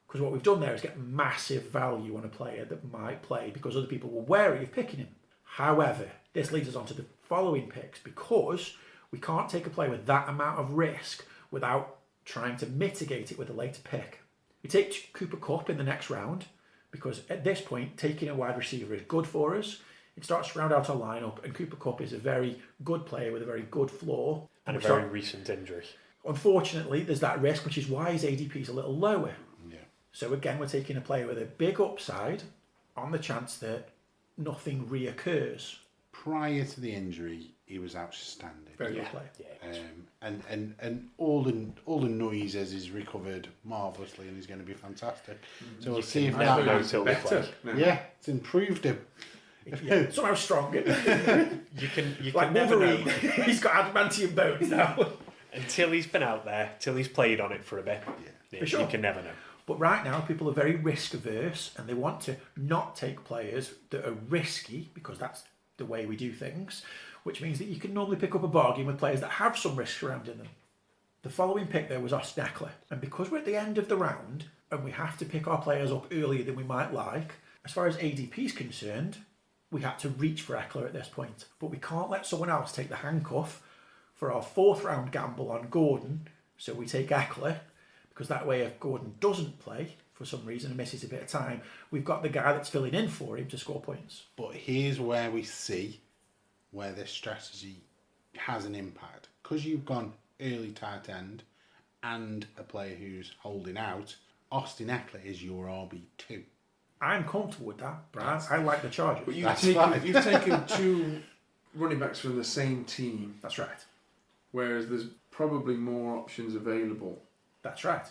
Because what we've done there is get massive value on a player that might play because other people were wary of picking him. However, this leads us on to the following picks, because we can't take a player with that amount of risk without trying to mitigate it with a later pick. We take Cooper Kupp in the next round, because at this point, taking a wide receiver is good for us. It starts to round out our lineup, and Cooper Kupp is a very good player with a very good floor. And a very recent injury. Unfortunately, there's that risk, which is why his ADP is a little lower. Yeah. So again, we're taking a player with a big upside on the chance that nothing reoccurs. Prior to the injury, he was outstanding. Very good player. Yeah. And all the noise as he's recovered marvellously, and he's going to be fantastic. So we'll see if never know that till they better. play. yeah, it's improved him. Yeah, somehow stronger. You can Like never know. Wolverine. He's got adamantium bones now. Until he's been out there, till he's played on it for a bit. For sure. You can never know. But right now, people are very risk averse, and they want to not take players that are risky, because that's the way we do things, which means that you can normally pick up a bargain with players that have some risk surrounding them. The following pick there was Austin Eckler, and because we're at the end of the round and we have to pick our players up earlier than we might like, as far as ADP is concerned, we had to reach for Eckler at this point. But we can't let someone else take the handcuff for our 4th round gamble on Gordon, so we take Eckler, because that way if Gordon doesn't play for some reason and misses a bit of time, we've got the guy that's filling in for him to score points. But here's where we see where this strategy has an impact. Because you've gone early tight end and a player who's holding out, Austin Eckler is your RB2. I'm comfortable with that, Brad. I like the Chargers. But That's fine. you've taken 2 running backs from the same team, That's right. whereas there's probably more options available. That's right.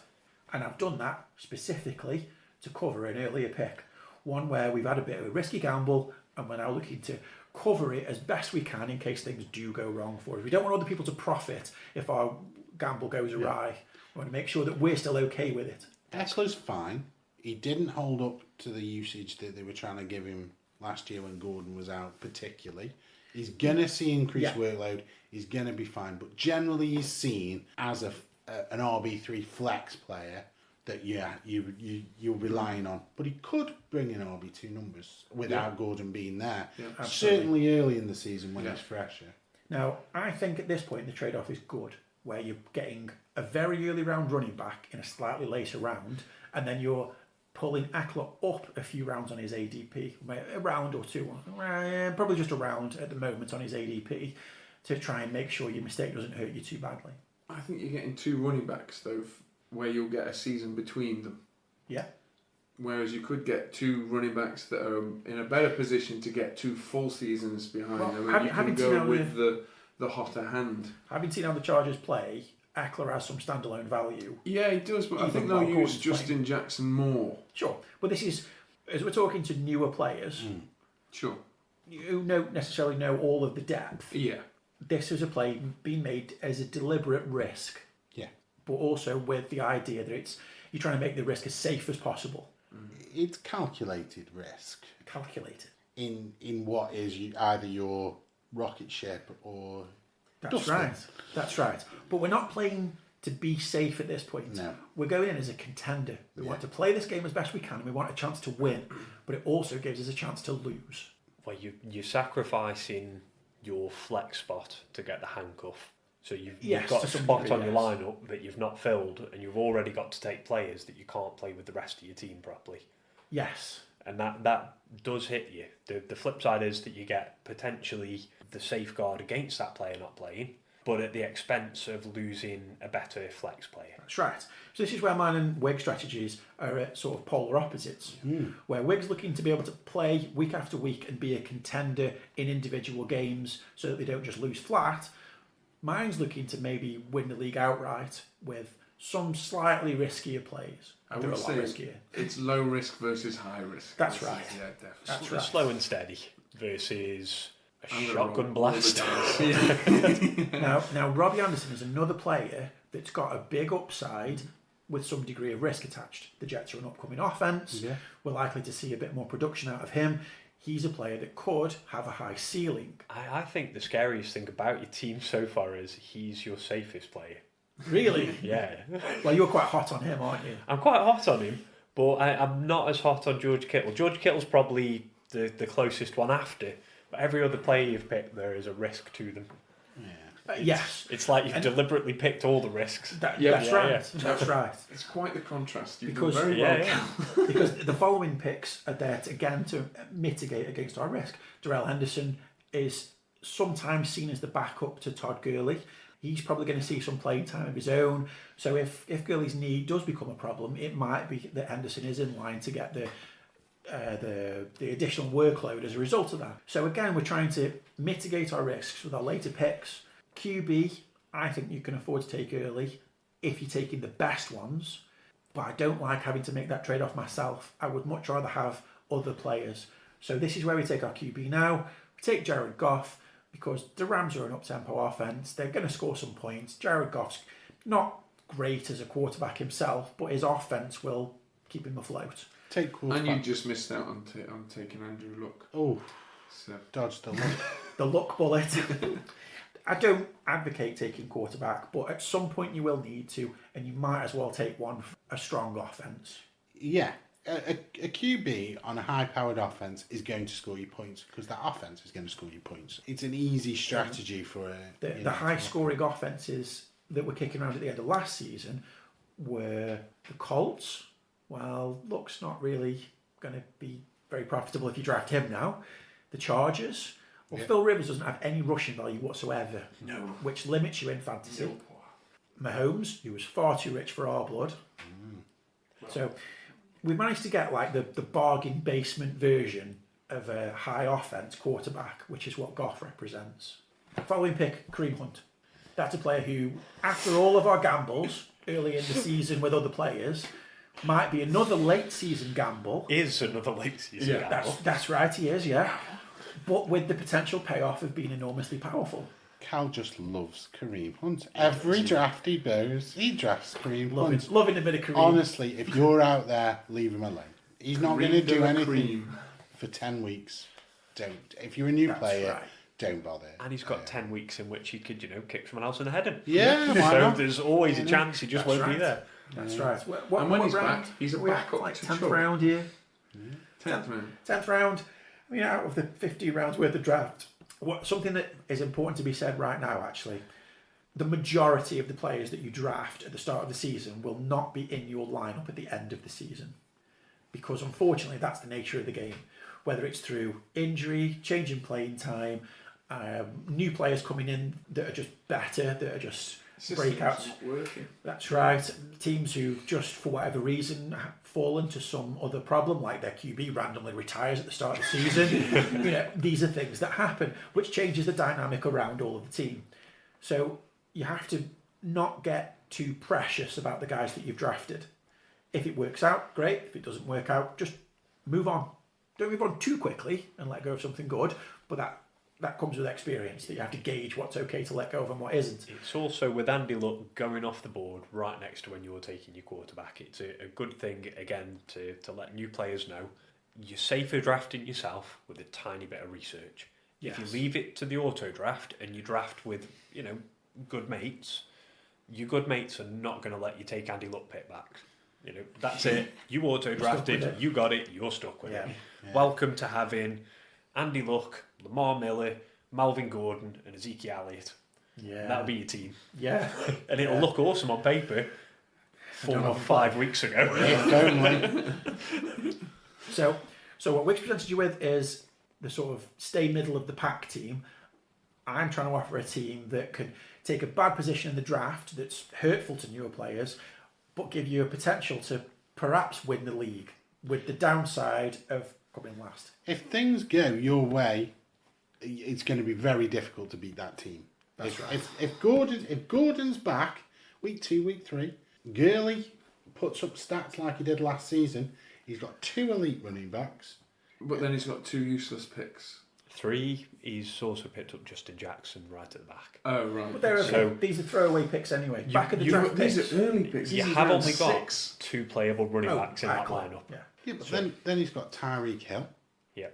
And I've done that specifically to cover an earlier pick. One where we've had a bit of a risky gamble and we're now looking to cover it as best we can in case things do go wrong for us. We don't want other people to profit if our gamble goes awry. We want to make sure that we're still okay with it. Eckler's fine. He didn't hold up to the usage that they were trying to give him last year when Gordon was out, particularly. He's going to see increased workload. He's going to be fine. But generally, he's seen as an RB3 flex player that, you're relying on. But he could bring in RB2 numbers without Gordon being there. Yeah, certainly early in the season when it's fresher. Now, I think at this point the trade-off is good, where you're getting a very early round running back in a slightly later round, and then you're pulling Eckler up a few rounds on his ADP, a round or two, probably just a round at the moment on his ADP, to try and make sure your mistake doesn't hurt you too badly. I think you're getting 2 running backs though, where you'll get a season between them. Yeah. Whereas you could get 2 running backs that are in a better position to get 2 full seasons behind them, and you can go with the hotter hand. Having seen how the Chargers play, Eckler has some standalone value. Yeah, he does, but I Even think they'll while use Gordon's Justin Jackson more. Sure, but this is, as we're talking to newer players, Sure. who don't necessarily know all of the depth. Yeah. This is a play being made as a deliberate risk. Yeah. But also with the idea that you're trying to make the risk as safe as possible. It's calculated risk. Calculated. In what is either your rocket ship or That's dusting. right. That's right. But we're not playing to be safe at this point. No. We're going in as a contender. We want to play this game as best we can, and we want a chance to win. But it also gives us a chance to lose. Well, you're sacrificing your flex spot to get the handcuff. So you've got a spot on your lineup that you've not filled, and you've already got to take players that you can't play with the rest of your team properly. Yes. And that does hit you. The flip side is that you get potentially the safeguard against that player not playing, but at the expense of losing a better flex player. That's right. So this is where mine and Wig's strategies are at sort of polar opposites. Where Wig's looking to be able to play week after week and be a contender in individual games so that they don't just lose flat. Mine's looking to maybe win the league outright with some slightly riskier plays. I They're would a lot say riskier. it's low risk versus high risk. That's right. Yeah, definitely. That's right. Slow and steady versus a I'm gonna shotgun roll all blast. the dice. Now, Robbie Anderson is another player that's got a big upside with some degree of risk attached. The Jets are an upcoming offense. Yeah. We're likely to see a bit more production out of him. He's a player that could have a high ceiling. I think the scariest thing about your team so far is he's your safest player. Really? Yeah. Well, you're quite hot on him, aren't you? I'm quite hot on him, but I'm not as hot on George Kittle. George Kittle's probably the closest one after, but every other player you've picked, there is a risk to them. Yes. It's like you've deliberately picked all the risks. That's Yeah, right. yeah. That's right. It's quite the contrast. You've Because- done very Yeah, well. Because the following picks are there to mitigate against our risk. Darrell Henderson is sometimes seen as the backup to Todd Gurley. He's probably going to see some playing time of his own. So if Gurley's knee does become a problem, it might be that Henderson is in line to get the additional workload as a result of that. So again, we're trying to mitigate our risks with our later picks. QB, I think you can afford to take early if you're taking the best ones. But I don't like having to make that trade-off myself. I would much rather have other players. So this is where we take our QB now. We take Jared Goff because the Rams are an up-tempo offense. They're going to score some points. Jared Goff's not great as a quarterback himself, but his offense will keep him afloat. Take quarterback. And you just missed out on taking Andrew Luck. Oh, So dodged the look. The luck bullet. I don't advocate taking quarterback, but at some point you will need to, and you might as well take one for a strong offense. Yeah. A QB on a high-powered offense is going to score you points because that offense is going to score you points. It's an easy strategy for The high-scoring offenses that were kicking around at the end of last season were the Colts. Well, Luck's not really going to be very profitable if you draft him now. The Chargers. Well, Phil Rivers doesn't have any rushing value whatsoever, which limits you in fantasy. Mahomes, who was far too rich for our blood. So we've managed to get like the bargain basement version of a high offense quarterback, which is what Goff represents. Following pick, Kareem Hunt. That's a player who, after all of our gambles early in the season with other players, might be another late season gamble. Is another late season gamble. That's right, he is, yeah. But with the potential payoff of being enormously powerful. Cal just loves Kareem Hunt. Every draft he goes, he drafts Kareem Hunt. Loving a bit of Kareem. Honestly, if you're out there, leave him alone. He's not going to do anything Cream. for 10 weeks. Don't. If you're a new player, right. don't bother. And he's got 10 weeks in which he could, kick someone else in the head in. Yeah, why So not? there's always a chance he just That's won't be right. there. That's right. And when he's round? back, he's a Are we at, backup like to 10th Chubb. round here. 10th round. 10th round. I mean, out of the 50 rounds worth of draft, something that is important to be said right now, actually, the majority of the players that you draft at the start of the season will not be in your lineup at the end of the season. Because unfortunately, that's the nature of the game. Whether it's through injury, change in playing time, new players coming in that are just better, that are just breakouts. Not working. That's right. Teams who just for whatever reason have fallen to some other problem, like their QB randomly retires at the start of the season. These are things that happen, which changes the dynamic around all of the team. So you have to not get too precious about the guys that you've drafted. If it works out, great. If it doesn't work out, just move on. Don't move on too quickly and let go of something good, but that comes with experience, that you have to gauge what's okay to let go of and what isn't. It's also with Andy Luck going off the board right next to when you're taking your quarterback. It's a good thing, again, to let new players know you're safer drafting yourself with a tiny bit of research. Yes. If you leave it to the auto draft and you draft with, good mates, your good mates are not going to let you take Andy Luck pick back. That's it. You auto drafted, you got it, you're stuck with it. Yeah. Welcome to having Andy Luck, Lamar Miller, Melvin Gordon, and Ezekiel Elliott. Yeah. That'll be your team. Yeah. And it'll look awesome on paper 4 or 5 weeks ago. If only. So what Wix presented you with is the sort of stay middle of the pack team. I'm trying to offer a team that can take a bad position in the draft that's hurtful to newer players, but give you a potential to perhaps win the league with the downside of coming last. If things go your way, it's going to be very difficult to beat that team. That's right. If Gordon's back, week 2, week 3, Gurley puts up stats like he did last season. He's got 2 elite running backs. But then he's got 2 useless picks. 3, he's also picked up Justin Jackson right at the back. Oh, right. But they're okay. So- These are throwaway picks anyway. Back of the draft These picks. are early picks. You This is have round only got 6. 2 playable running backs in that exactly. lineup. Yeah. Yeah, but then he's got Tyreek Hill. Yeah.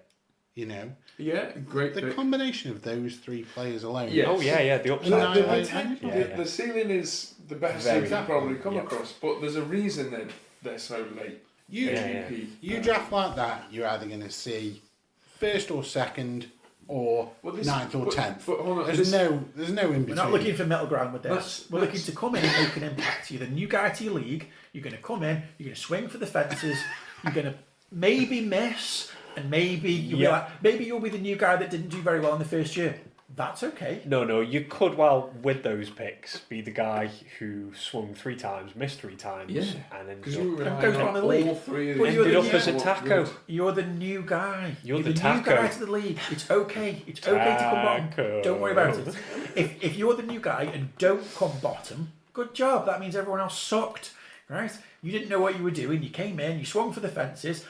Yeah, great The pick. combination of those 3 players alone. Yeah. Oh, yeah, the No, upside. The ceiling is the best Very you've probably come yeah. across, but there's a reason they're so late. You ADP. you draft like that, you're either going to see first or second or ninth or 10th. But hold on, There's no in between. We're not looking for middle ground with this. We're looking that's- to come in and make an impact. You're the new guy to your league. You're going to come in. You're going to swing for the fences. You're going to maybe miss, and maybe you'll be like, maybe you'll be the new guy that didn't do very well in the first year. That's okay. No, you could, with those picks, be the guy who swung 3 times, missed 3 times, and ended because up, you were And goes relying on the on league. all 3 of But these. you're ended the up new- as a taco. You're the new guy. You're the new taco. guy to the league. It's okay. It's okay to come bottom. Taco. Don't worry about it. If you're the new guy and don't come bottom, good job. That means everyone else sucked, right? You didn't know what you were doing. You came in. You swung for the fences.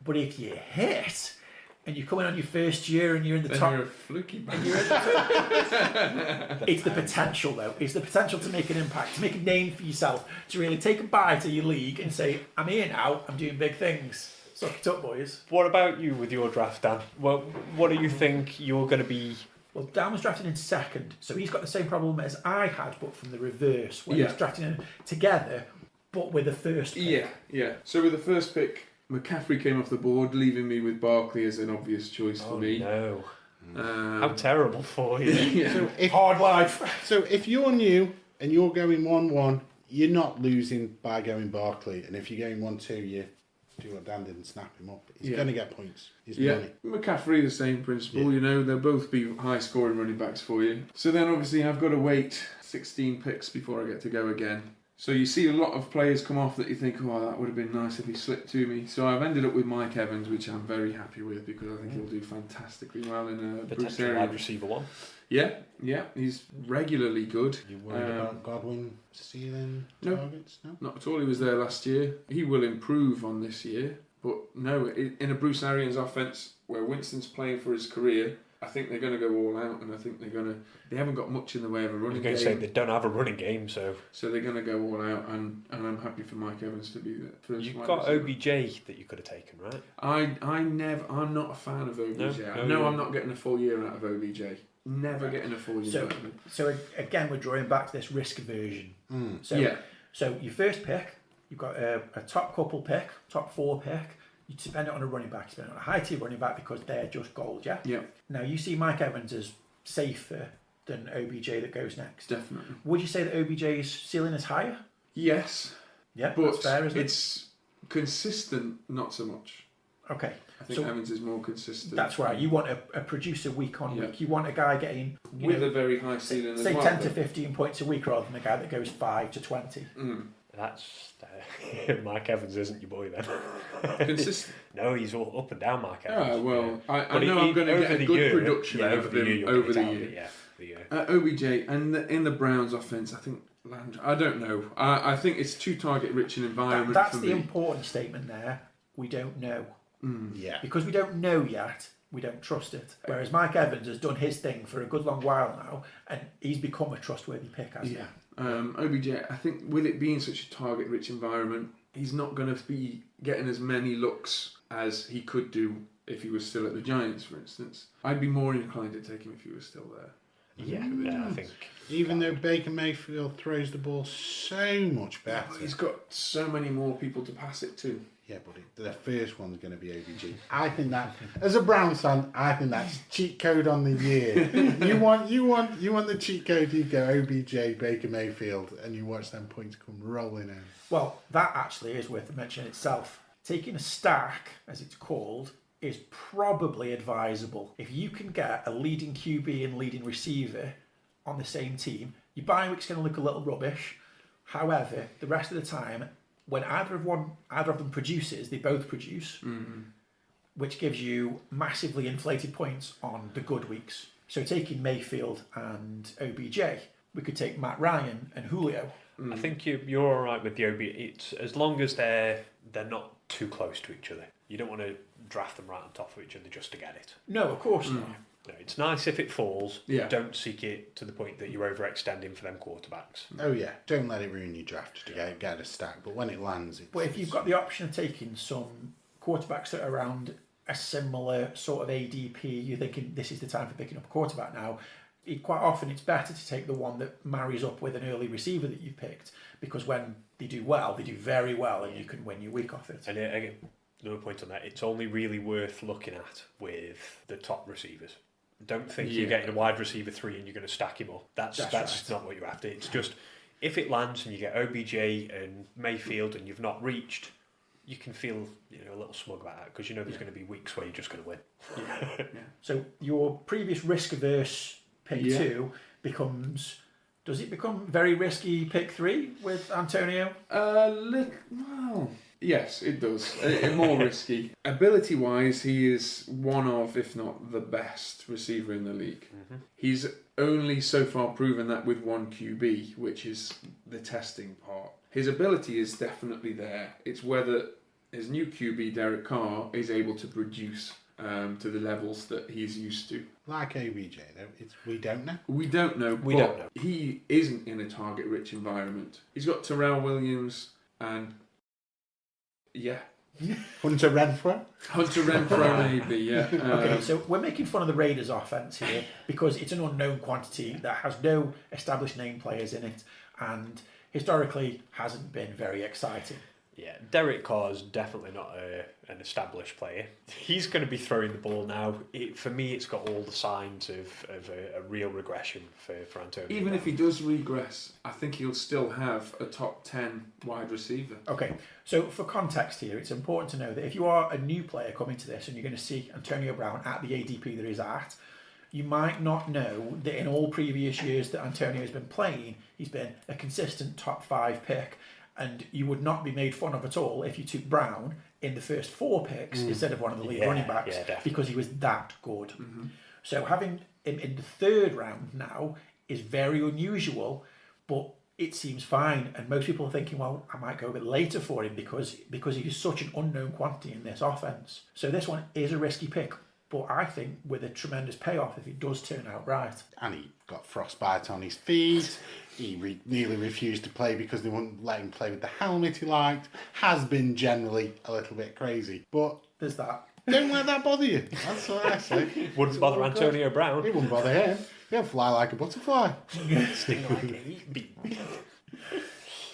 But if you hit and you come in on your first year and you're in the Then top. you're a fluky And you're it's the potential, though. It's the potential to make an impact, to make a name for yourself, to really take a bite to your league and say, I'm here now, I'm doing big things. Suck it up, boys. What about you with your draft, Dan? Well, what do you think you're going to be? Well, Dan was drafted in second, so he's got the same problem as I had, but from the reverse, where he's drafting in together, but with the first pick. Yeah. So with the first pick, McCaffrey came off the board, leaving me with Barkley as an obvious choice for me. No. How terrible for you. Yeah. So if, Hard life. so if you're new and you're going 1-1, you're not losing by going Barkley. And if you're going 1-2, you do what Dan did and snap him up. He's going to get points. He's money. McCaffrey, the same principle, they'll both be high scoring running backs for you. So then obviously I've got to wait 16 picks before I get to go again. So you see a lot of players come off that you think, oh, that would have been nice if he slipped to me. So I've ended up with Mike Evans, which I'm very happy with because I think he'll do fantastically well in a Bruce Potential area. wide receiver 1. Yeah, he's regularly good. You worried about Godwin stealing No. targets? No. Not at all. He was there last year. He will improve on this year. But no, in a Bruce Arians offense where Winston's playing for his career, I think they're going to go all out, and I think they haven't got much in the way of a I was running going game. to say they don't have a running game, so So they're going to go all out, and I'm happy for Mike Evans to be the first. you've wide got receiver. OBJ that you could have taken, right? I'm not a fan of OBJ. No, No, you're- I'm not getting a full year out of OBJ. Never getting a full year out of him. So again, we're drawing back to this risk aversion. So your first pick, you've got a top couple pick, top 4 pick. You spend it on a running back, you spend it on a high tier running back because they're just gold, yeah? Yeah, Now you see Mike Evans as safer than OBJ that goes next. definitely. Would you say that OBJ's ceiling is higher? Yes, Yeah, but that's fair, isn't it? it's consistent, not so much. Okay. I think Evans is more consistent. That's right. You want a producer week on week. You want a guy getting with a very high ceiling as well. Say 10 to 15 points a week rather than a guy that goes 5 to 20. That's Mark Evans isn't your boy then. Consistent. No, he's all up and down Mark Evans. I know I'm going to get a good production out of him over the year. OBJ and in the Browns offense, I think Landry. I don't know. I think it's too target-rich an environment. That's for the me. important statement there. We don't know. Yeah. Because we don't know yet, we don't trust it. Whereas Mike Evans has done his thing for a good long while now, and he's become a trustworthy pick, hasn't he? OBJ, I think with it being such a target-rich environment, he's not going to be getting as many looks as he could do if he was still at the Giants, for instance. I'd be more inclined to take him if he was still there. Yeah, I think. Even though Baker Mayfield throws the ball so much better. He's got so many more people to pass it to. Yeah, but the first one's going to be OBG. I think that, as a Browns fan, I think that's cheat code on the year. you want the cheat code. You go OBJ, Baker Mayfield, and you watch them points come rolling in. Well, that actually is worth mentioning itself. Taking a stack, as it's called, is probably advisable. If you can get a leading QB and leading receiver on the same team, your bye week's going to look a little rubbish. However, the rest of the time, when either of them produces, they both produce, which gives you massively inflated points on the good weeks. So taking Mayfield and OBJ, we could take Matt Ryan and Julio. I think you're all right with the OB. It's as long as they're not too close to each other. You don't want to draft them right on top of each other just to get it. No, of course not. No, it's nice if it falls. Yeah. Don't seek it to the point that you're overextending for them quarterbacks. Oh yeah, don't let it ruin your draft to get a stack. But when it lands, But if you've got the option of taking some quarterbacks that are around a similar sort of ADP, you're thinking this is the time for picking up a quarterback now. Quite often it's better to take the one that marries up with an early receiver that you've picked, because when they do well, they do very well, and you can win your week off it. And again, another point on that, it's only really worth looking at with the top receivers. Don't think you're getting a wide receiver 3 and you're going to stack him up. That's right. Not what you're after. It's just, if it lands and you get OBJ and Mayfield and you've not reached, you can feel a little smug about that, because you know there's going to be weeks where you're just going to win. So your previous risk-averse pick 2 becomes... Does it become very risky pick 3 with Antonio? Well, yes, it does. More risky. Ability-wise, he is one of, if not the best receiver in the league. He's only so far proven that with one QB, which is the testing part. His ability is definitely there. It's whether his new QB, Derek Carr, is able to produce to the levels that he's used to. Like OBJ, though, we don't know. We don't know. We don't know. He isn't in a target-rich environment. He's got Terrell Williams and Hunter Renfrow? Hunter Renfrow, maybe, yeah. Okay, so we're making fun of the Raiders' offense here because it's an unknown quantity that has no established name players in it, and historically hasn't been very exciting. Yeah, Derek Carr is definitely not an established player. He's going to be throwing the ball now. For me, it's got all the signs of a real regression for Antonio. Even if he does regress, I think he'll still have a top 10 wide receiver. Okay, so for context here, it's important to know that if you are a new player coming to this and you're going to see Antonio Brown at the ADP that he's at, you might not know that in all previous years that Antonio has been playing, he's been a consistent top 5 pick. And you would not be made fun of at all if you took Brown in the first 4 picks instead of one of the lead running backs, because he was that good. So having him in the 3rd round now is very unusual, but it seems fine. And most people are thinking, well, I might go a bit later for him because he is such an unknown quantity in this offense. So this one is a risky pick, but I think with a tremendous payoff if it does turn out right. And he got frostbite on his feet. He nearly refused to play because they wouldn't let him play with the helmet he liked. Has been generally a little bit crazy. But there's that. Don't let that bother you. That's what I say. Wouldn't bother Antonio Brown. It wouldn't bother him. He'll fly like a butterfly. Sting like a heat bee.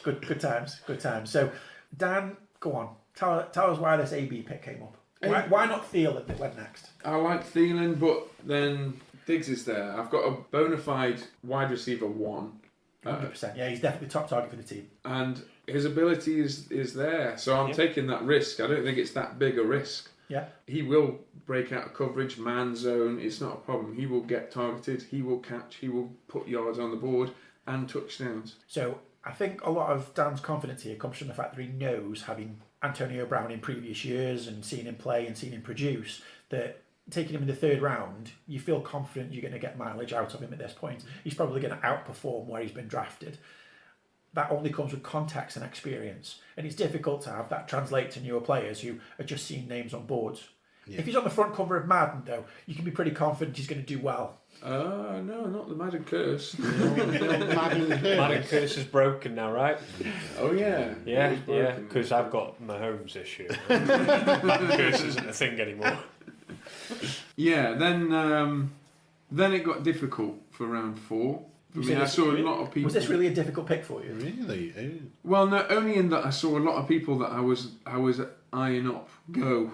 Good times. So, Dan, go on. Tell us why this AB pick came up. Why not Thielen that went next? I like Thielen, but then Diggs is there. I've got a bona fide wide receiver 1. 100%. Yeah, he's definitely the top target for the team. And his ability is there. So I'm taking that risk. I don't think it's that big a risk. Yeah. He will break out of coverage, man zone. It's not a problem. He will get targeted. He will catch. He will put yards on the board and touchdowns. So I think a lot of Dan's confidence here comes from the fact that he knows, having Antonio Brown in previous years and seen him play and seen him produce, that taking him in the third round, you feel confident you're going to get mileage out of him at this point. He's probably going to outperform where he's been drafted. That only comes with context and experience. And it's difficult to have that translate to newer players who are just seeing names on boards. Yeah. If he's on the front cover of Madden, though, you can be pretty confident he's going to do well. No, not the Madden curse. Madden curse is broken now, right? Oh, yeah. Yeah, because I've got Mahomes this year. Madden curse isn't a thing anymore. Yeah, then it got difficult for round 4. I saw a lot of people. Was this really a difficult pick for you? Really? Well, no, only in that I saw a lot of people that I was eyeing up go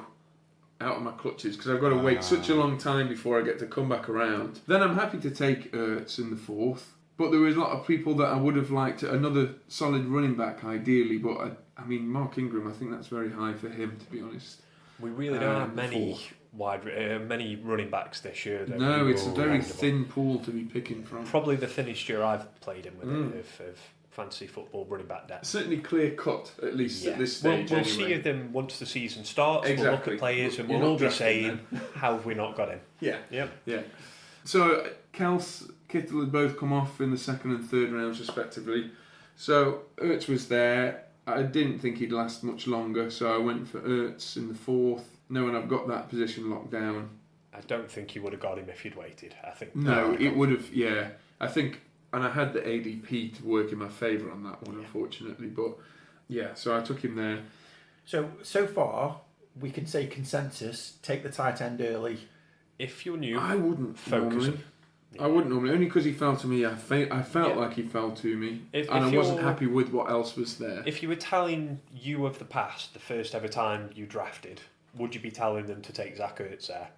out of my clutches because I've got to wait such a long time before I get to come back around. Then I'm happy to take Ertz in the 4th, but there was a lot of people that I would have liked another solid running back ideally. But I mean, Mark Ingram, I think that's very high for him, to be honest. We really don't have many many running backs this year. No, it's a very thin pool to be picking from. Probably the thinnest year I've played in with it of fantasy football running back depth. Certainly clear cut, at least at this stage. We'll see them once the season starts. Exactly. We'll look at players and we'll all be saying, how have we not got him? Yeah. So Kels, Kittle had both come off in the 2nd and 3rd rounds respectively. So Ertz was there. I didn't think he'd last much longer, so I went for Ertz in the 4th, knowing I've got that position locked down. I don't think you would have got him if you'd waited. I think it would have. Yeah, I think, and I had the ADP to work in my favour on that one, unfortunately. But yeah, so I took him there. So far, we can say consensus: take the tight end early. If you're new, I wouldn't focus. Normally. I wouldn't normally, only because he fell to me. I felt like he fell to me, and I wasn't happy with what else was there. If you were telling you of the past, the first ever time you drafted, would you be telling them to take Zach Ertz there?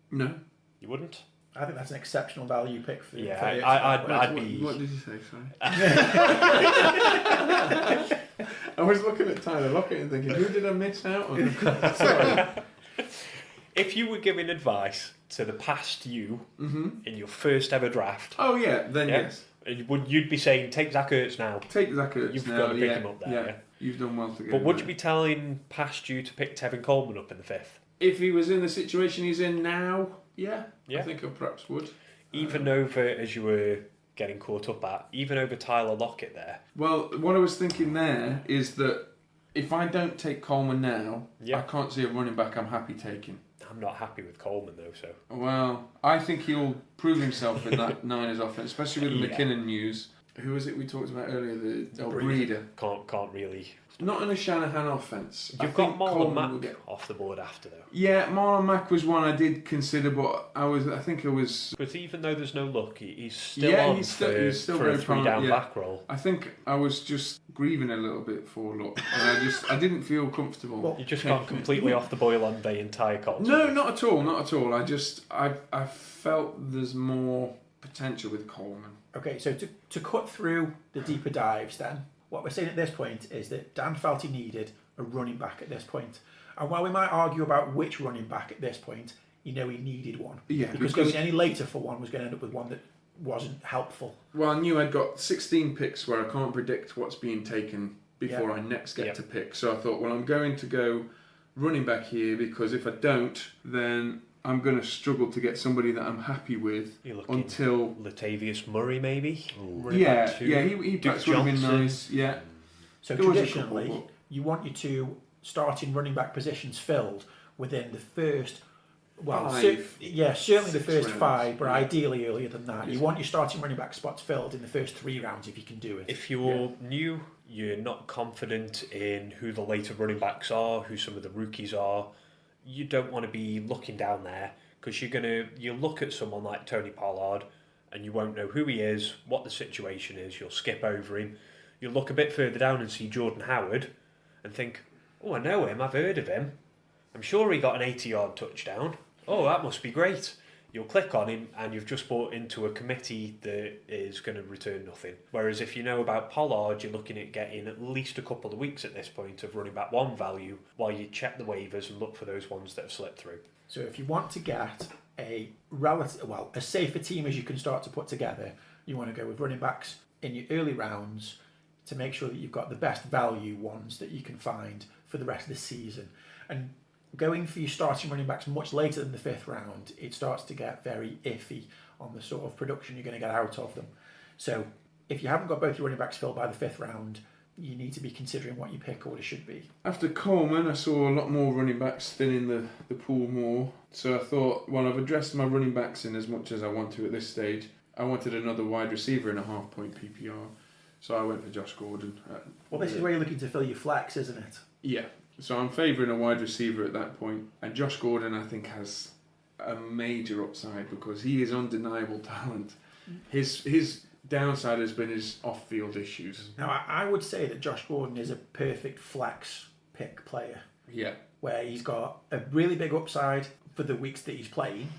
No. You wouldn't? I think that's an exceptional value pick for you. Yeah, I'd be... What did you say, sorry? I was looking at Tyler Lockett and thinking, who did I miss out on? Sorry. If you were giving advice to the past you in your first ever draft... Oh, yeah, then yes. You'd be saying, take Zach Ertz now. Take Zach Ertz You've now. got to pick him up there. Yeah. You've done well to get But him would there. you be telling past you to pick Tevin Coleman up in the 5th? If he was in the situation he's in now, yeah. I think I perhaps would. Even over, as you were getting caught up at, even over Tyler Lockett there. Well, what I was thinking there is that if I don't take Coleman now, I can't see a running back I'm happy taking. I'm not happy with Coleman though, so... Well, I think he'll prove himself in that Niners offense, especially with the McKinnon news. Who was it we talked about earlier? The Breeder. Can't really... Not in a Shanahan offense. You've got Marlon Mack off the board after though. Yeah, Marlon Mack was one I did consider, but I think I was... But even though there's no luck, he's still he's still for a 3-down back roll. I think I was just grieving a little bit for luck, and I didn't feel comfortable. Well, you just can't completely off the boil on the entire Colts. No, not at all. I felt there's more potential with Coleman. Okay, so to cut through the deeper dives then, what we're saying at this point is that Dan felt he needed a running back at this point. And while we might argue about which running back at this point, he needed one. Yeah, because going any later for one was going to end up with one that wasn't helpful. Well, I knew I'd got 16 picks where I can't predict what's being taken before I next get to pick. So I thought, well, I'm going to go running back here because if I don't, then I'm going to struggle to get somebody that I'm happy with until... Latavius Murray, maybe? He perhaps would have been nice. Yeah. So traditionally, you want your 2 starting running back positions filled within the first... Well, certainly the first 5, but ideally earlier than that. You want your starting running back spots filled in the first 3 rounds if you can do it. If you're new, you're not confident in who the later running backs are, who some of the rookies are, you don't want to be looking down there because you'll look at someone like Tony Pollard and you won't know who he is, what the situation is, you'll skip over him. You'll look a bit further down and see Jordan Howard and think, oh, I know him, I've heard of him. I'm sure he got an 80-yard touchdown. Oh, that must be great. you'll click on him and you've just bought into a committee that is going to return nothing. Whereas if you know about Pollard, you're looking at getting at least a couple of weeks at this point of running back one value while you check the waivers and look for those ones that have slipped through. So if you want to get a as safe a team as you can start to put together, you want to go with running backs in your early rounds to make sure that you've got the best value ones that you can find for the rest of the season. And going for your starting running backs much later than the 5th round, it starts to get very iffy on the sort of production you're going to get out of them. So if you haven't got both your running backs filled by the 5th round, you need to be considering what your pick order should be. After Coleman, I saw a lot more running backs thinning the pool more. So I thought, well, I've addressed my running backs in as much as I want to at this stage. I wanted another wide receiver in a half-point PPR. So I went for Josh Gordon. Well, this is where you're looking to fill your flex, isn't it? Yeah. So I'm favouring a wide receiver at that point. And Josh Gordon, I think, has a major upside because he is undeniable talent. His downside has been his off-field issues. Now, I would say that Josh Gordon is a perfect flex pick player. Yeah. Where he's got a really big upside for the weeks that he's playing.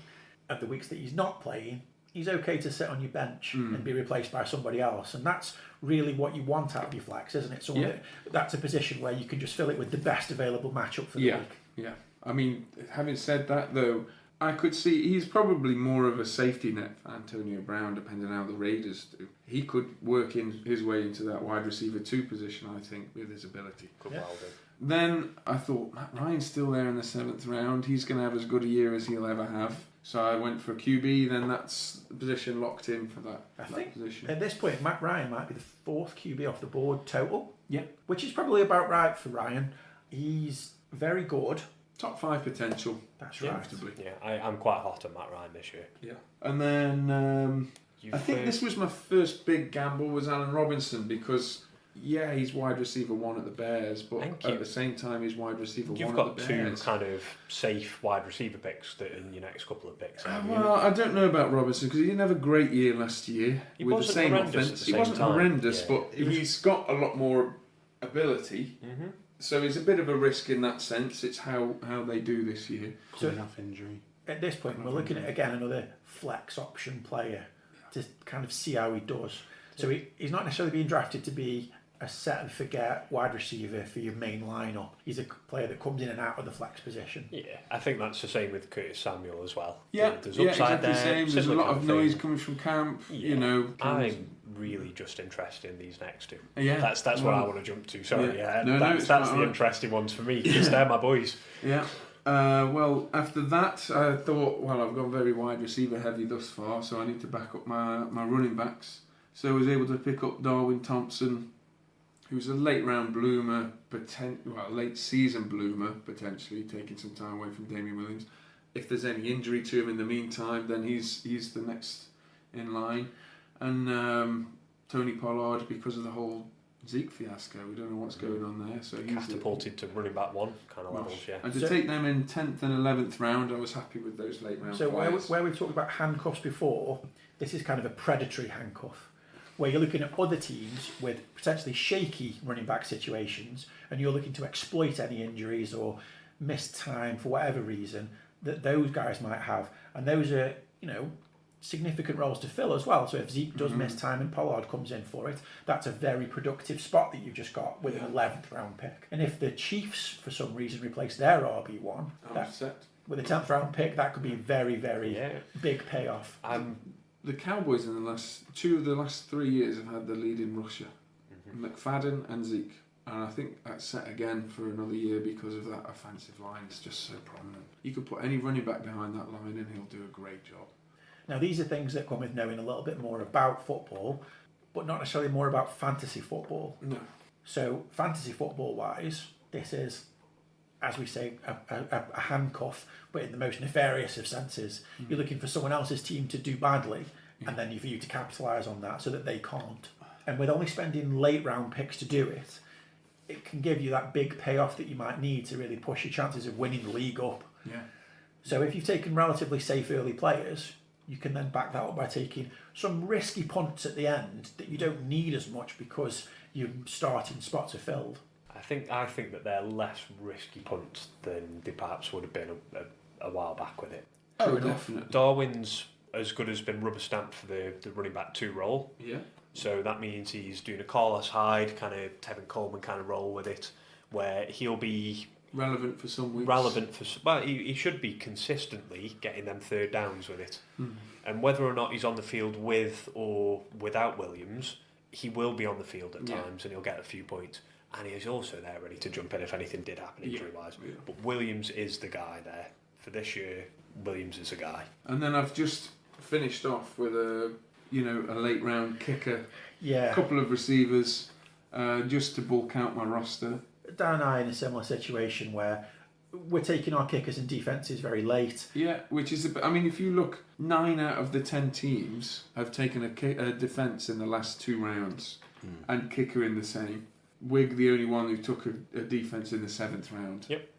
And the weeks that he's not playing, he's okay to sit on your bench and be replaced by somebody else. And that's really what you want out of your flex, isn't it? Someone that's a position where you can just fill it with the best available matchup for the week. Yeah. I mean, having said that, though, I could see he's probably more of a safety net for Antonio Brown, depending on how the Raiders do. He could work in his way into that wide receiver 2 position, I think, with his ability. Could well do. Then I thought, Matt Ryan's still there in the 7th round. He's going to have as good a year as he'll ever have. So I went for QB, then that's the position locked in for that, I think position. At this point, Matt Ryan might be the 4th QB off the board total. Yeah. Which is probably about right for Ryan. He's very good. Top 5 potential. That's comfortably. right. Yeah, I'm quite hot on Matt Ryan this year. Yeah. And then I think this was my first big gamble was Allen Robinson because... Yeah, he's wide receiver 1 at the Bears, but at the same time he's wide receiver 1 at the Bears. You've got 2 kind of safe wide receiver picks that in your next couple of picks. Well, I don't know about Robinson because he didn't have a great year last year with the same offense. He wasn't horrendous, but he's got a lot more ability. Mm-hmm. So he's a bit of a risk in that sense. It's how they do this year. Coming off injury. At this point, we're looking at, again, another flex option player to kind of see how he does. So he's not necessarily being drafted to be a set and forget wide receiver for your main lineup. He's a player that comes in and out of the flex position. Yeah, I think that's the same with Curtis Samuel as well. Yeah, there's upside exactly the same. There's a lot of noise coming from camp. Yeah. I'm really just interested in these next 2. Yeah, that's what I want to jump to. Sorry, that's the right. interesting ones for me because they're my boys. Yeah. Well, after that, I thought, well, I've gone very wide receiver heavy thus far, so I need to back up my running backs. So I was able to pick up Darwin Thompson, who's a late round bloomer, late season bloomer, potentially taking some time away from Damian Williams. If there's any injury to him in the meantime, then he's the next in line. And Tony Pollard, because of the whole Zeke fiasco, we don't know what's going on there. So he's catapulted to running back 1 kind of levels, yeah. And to take them in 10th and 11th round, I was happy with those late round. So where we've talked about handcuffs before, this is kind of a predatory handcuff, where you're looking at other teams with potentially shaky running back situations and you're looking to exploit any injuries or missed time for whatever reason that those guys might have. And those are, significant roles to fill as well. So if Zeke does miss time and Pollard comes in for it, that's a very productive spot that you've just got with an 11th round pick. And if the Chiefs, for some reason, replace their RB1, with a 10th round pick, that could be very, very big payoff. The Cowboys in the last 3 years have had the lead in Russia, McFadden and Zeke, and I think that's set again for another year because of that offensive line. It's just so prominent. You could put any running back behind that line and he'll do a great job. Now these are things that come with knowing a little bit more about football, but not necessarily more about fantasy football. No. So fantasy football wise, this is, as we say, a handcuff, but in the most nefarious of senses. You're looking for someone else's team to do badly, and then for you to capitalise on that so that they can't. And with only spending late round picks to do it, it can give you that big payoff that you might need to really push your chances of winning the league up. Yeah. So if you've taken relatively safe early players, you can then back that up by taking some risky punts at the end that you don't need as much because your starting spots are filled. I think that they're less risky punts than they perhaps would have been a while back with it. Oh, definitely. Darwin's as good as been rubber stamped for the running back 2 role. Yeah. So that means he's doing a Carlos Hyde kind of Tevin Coleman kind of role with it, where he'll be relevant for some weeks. Well, he should be consistently getting them third downs with it. And whether or not he's on the field with or without Williams, he will be on the field at times and he'll get a few points. And he is also there ready to jump in if anything did happen injury-wise. Yeah. But Williams is the guy there. For this year, Williams is a guy. And then I've just finished off with a late round kicker. Yeah. A couple of receivers, just to bulk out my roster. Dan and I are in a similar situation where we're taking our kickers and defences very late. Yeah, which is, if you look, 9 out of the 10 teams have taken a defence in the last 2 rounds, and kicker in the same. Wig, the only one who took a defence in the 7th round. Yep.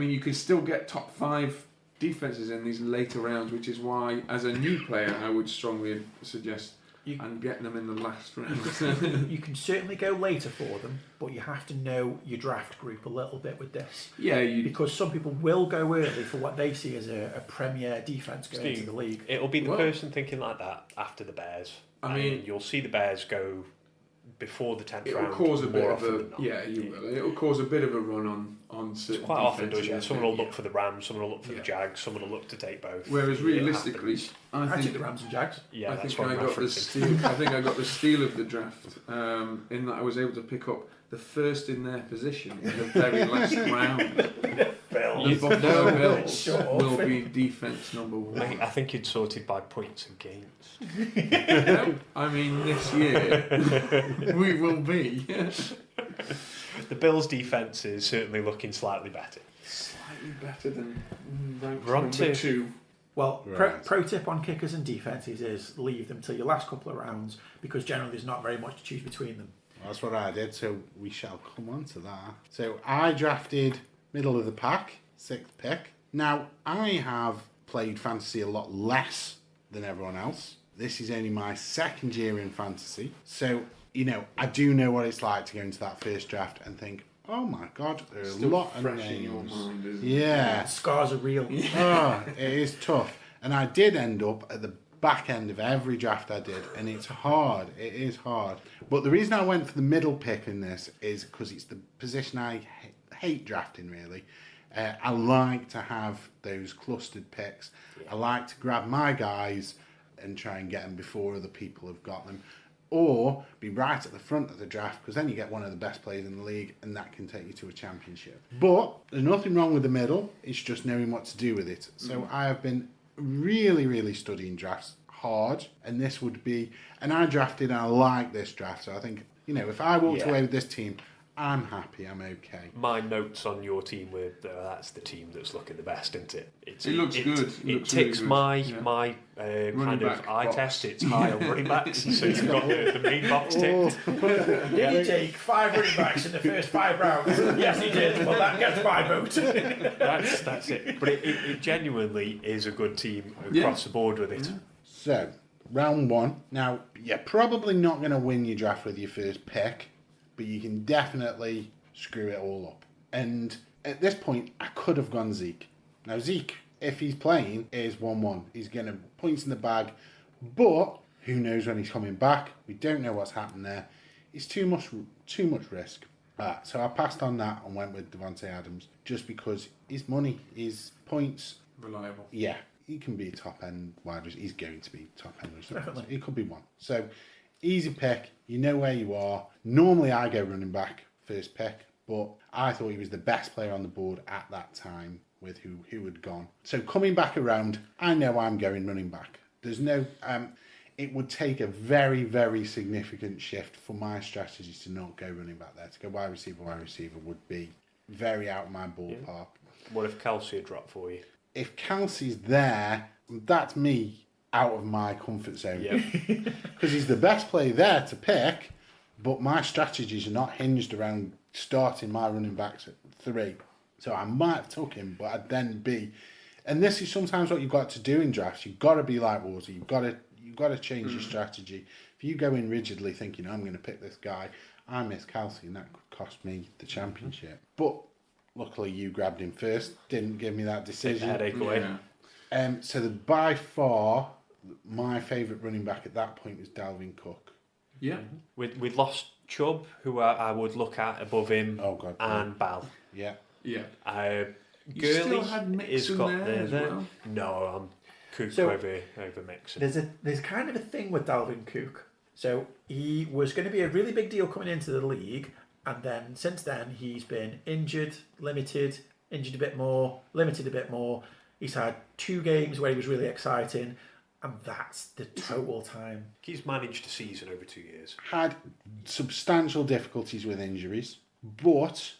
You could still get top 5 defences in these later rounds, which is why, as a new player, I would strongly suggest and get them in the last round. You can certainly go later for them, but you have to know your draft group a little bit with this. Yeah, because some people will go early for what they see as a premier defence going into the league. It'll be the person thinking like that after the Bears. You'll see the Bears go before the 10th round. It'll cause a bit of will. It'll cause a bit of a run on certain quite often does, defences. Someone will look for the Rams, someone will look for the Jags, someone will look to take both. Whereas realistically, I took the Rams and Jags. Yeah, I that's think what I got the steal. I think I got the steal of the draft in that I was able to pick up the first in their position in the very last round. The Buffalo Bills will be defence number 1. I think you'd sorted by points and gains. This year we will be. The Bills' defence is certainly looking slightly better. Slightly better than ranked We're on number to 2. Well, pro tip on kickers and defences is leave them till your last couple of rounds because generally there's not very much to choose between them. That's what I did, so we shall come on to that. So I drafted middle of the pack, 6th pick. Now, I have played fantasy a lot less than everyone else. This is only my 2nd year in fantasy. So, I do know what it's like to go into that first draft and think, oh my God, there are a lot of names. Yeah. Scars are real. It is tough. And I did end up at the back end of every draft I did, and it's hard. It is hard. But the reason I went for the middle pick in this is because it's the position I hate drafting, really. I like to have those clustered picks. Yeah. I like to grab my guys and try and get them before other people have got them. Or be right at the front of the draft, because then you get one of the best players in the league and that can take you to a championship. But there's nothing wrong with the middle. It's just knowing what to do with it. So I have been really, really studying drafts hard, and this would be... And I drafted and I like this draft, so I think, if I walked away with this team, I'm happy, I'm okay. My notes on your team were that's the team that's looking the best, isn't it? It looks good. It ticks really good. my kind of eye box. test. It's high on running backs, so you've got the main box ticked. Did he take 5 running backs in the first 5 rounds? Yes, he did. Well, that gets my vote. That's it. But it genuinely is a good team across the board with it. So, round 1. Now, you're probably not going to win your draft with your first pick, but you can definitely screw it all up. And at this point, I could have gone Zeke. Now, Zeke, if he's playing, is 1-1. He's going to points in the bag, but who knows when he's coming back? We don't know what's happened there. It's too much risk. So I passed on that and went with Devontae Adams, just because his money, his points... Reliable. Yeah, he can be a top-end wide receiver. He's going to be top-end receiver. He could be one. So... easy pick, you know where you are. Normally I go running back first pick, but I thought he was the best player on the board at that time with who had gone. So coming back around, I know I'm going running back. There's no... it would take a very, very significant shift for my strategy to not go running back there. To go wide receiver would be very out of my ballpark. Yeah. What if Kelsey had dropped for you? If Kelsey's there, that's me out of my comfort zone. Because he's the best player there to pick, but my strategies are not hinged around starting my running backs at 3. So I might have took him, but I'd then be... And this is sometimes what you've got to do in drafts. You've got to be like water. You've got to change your strategy. If you go in rigidly thinking, I'm going to pick this guy, I miss Kelsey, and that could cost me the championship. But luckily you grabbed him first, didn't give me that decision. Headache away. By far, my favourite running back at that point was Dalvin Cook. Yeah. We'd lost Chubb, who I would look at above him, Oh, God. and Bal. Yeah. Yeah. You Gurley still had is Mixon got there as well. No, I'm Cook So- over Mixon. There's kind of a thing with Dalvin Cook. So he was going to be a really big deal coming into the league, and then since then he's been injured, limited, injured a bit more, limited a bit more. He's had 2 games where he was really exciting, and that's the total time. He's managed a season over 2 years. Had substantial difficulties with injuries, but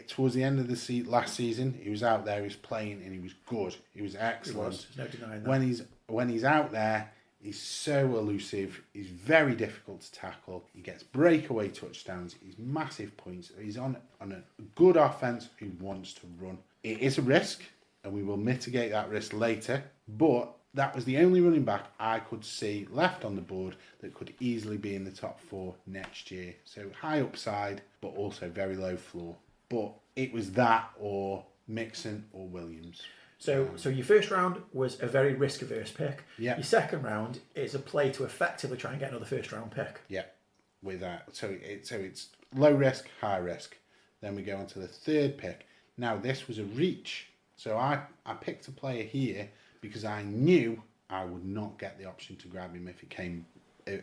towards the end of the last season, he was out there, he was playing, and he was good. He was excellent. There's no denying that. When he's out there, he's so elusive. He's very difficult to tackle. He gets breakaway touchdowns. He's massive points. He's on a good offense who wants to run. It is a risk, and we will mitigate that risk later. But that was the only running back I could see left on the board that could easily be in the top 4 next year. So high upside, but also very low floor. But it was that or Mixon or Williams. So your first round was a very risk-averse pick. Yeah. Your second round is a play to effectively try and get another first-round pick. Yeah, with that. So it's low risk, high risk. Then we go on to the third pick. Now this was a reach. So I picked a player here because I knew I would not get the option to grab him if it came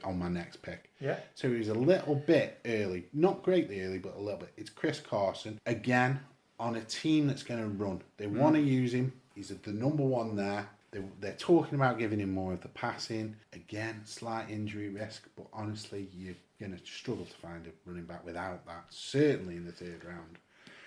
on my next pick. Yeah. So he was a little bit early. Not greatly early, but a little bit. It's Chris Carson. Again, on a team that's going to run. They want to use him. He's the number 1 there. They're talking about giving him more of the passing. Again, slight injury risk, but honestly, you're going to struggle to find a running back without that, certainly in the 3rd round.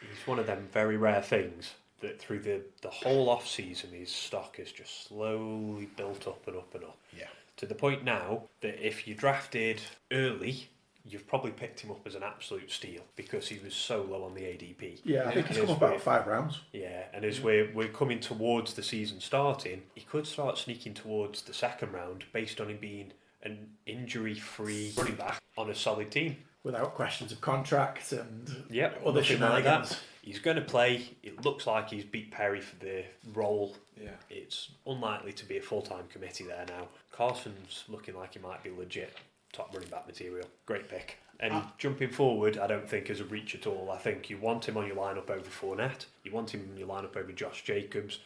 He's one of them very rare things that through the whole off-season, his stock has just slowly built up and up and up. Yeah. To the point now that if you drafted early, you've probably picked him up as an absolute steal because he was so low on the ADP. Yeah, I think he's come up about 5 rounds. Yeah, and as we're coming towards the season starting, he could start sneaking towards the 2nd round based on him being an injury-free running back on a solid team. Without questions of contract and other nothing like shenanigans. that. He's going to play. It looks like he's beat Perry for the role. Yeah. It's unlikely to be a full-time committee there now. Carson's looking like he might be legit top running back material. Great pick. And jumping forward, I don't think is a reach at all. I think you want him on your lineup over Fournette. You want him on your lineup over Josh Jacobs.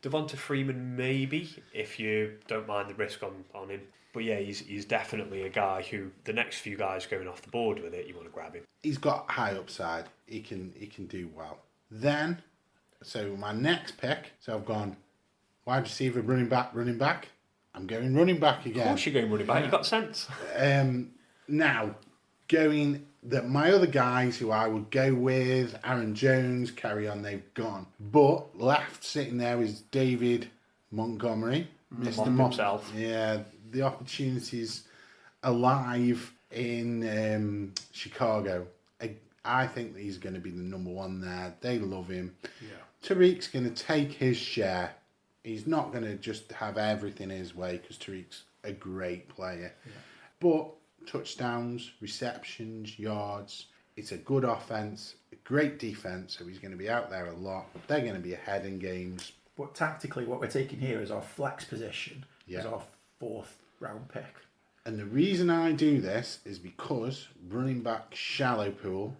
Devonta Freeman maybe, if you don't mind the risk on him. But yeah, he's definitely a guy who the next few guys going off the board with it, you want to grab him. He's got high upside. He can do well. Then, so my next pick. So I've gone wide receiver, running back. I'm going running back again. Of course you're going running back. You got sense. Now, my other guys who I would go with, Aaron Jones, carry on, they've gone. But left sitting there is David Montgomery, Mr. Monk himself. Yeah, the opportunities alive in Chicago. I think that he's going to be the number 1 there. They love him. Yeah. Tariq's going to take his share. He's not going to just have everything his way because Tariq's a great player. Yeah. But touchdowns, receptions, yards, it's a good offense, a great defense, so he's going to be out there a lot. They're going to be ahead in games. But tactically, what we're taking here is our flex position, is Yeah. our 4th round pick. And the reason I do this is because running back shallow pool,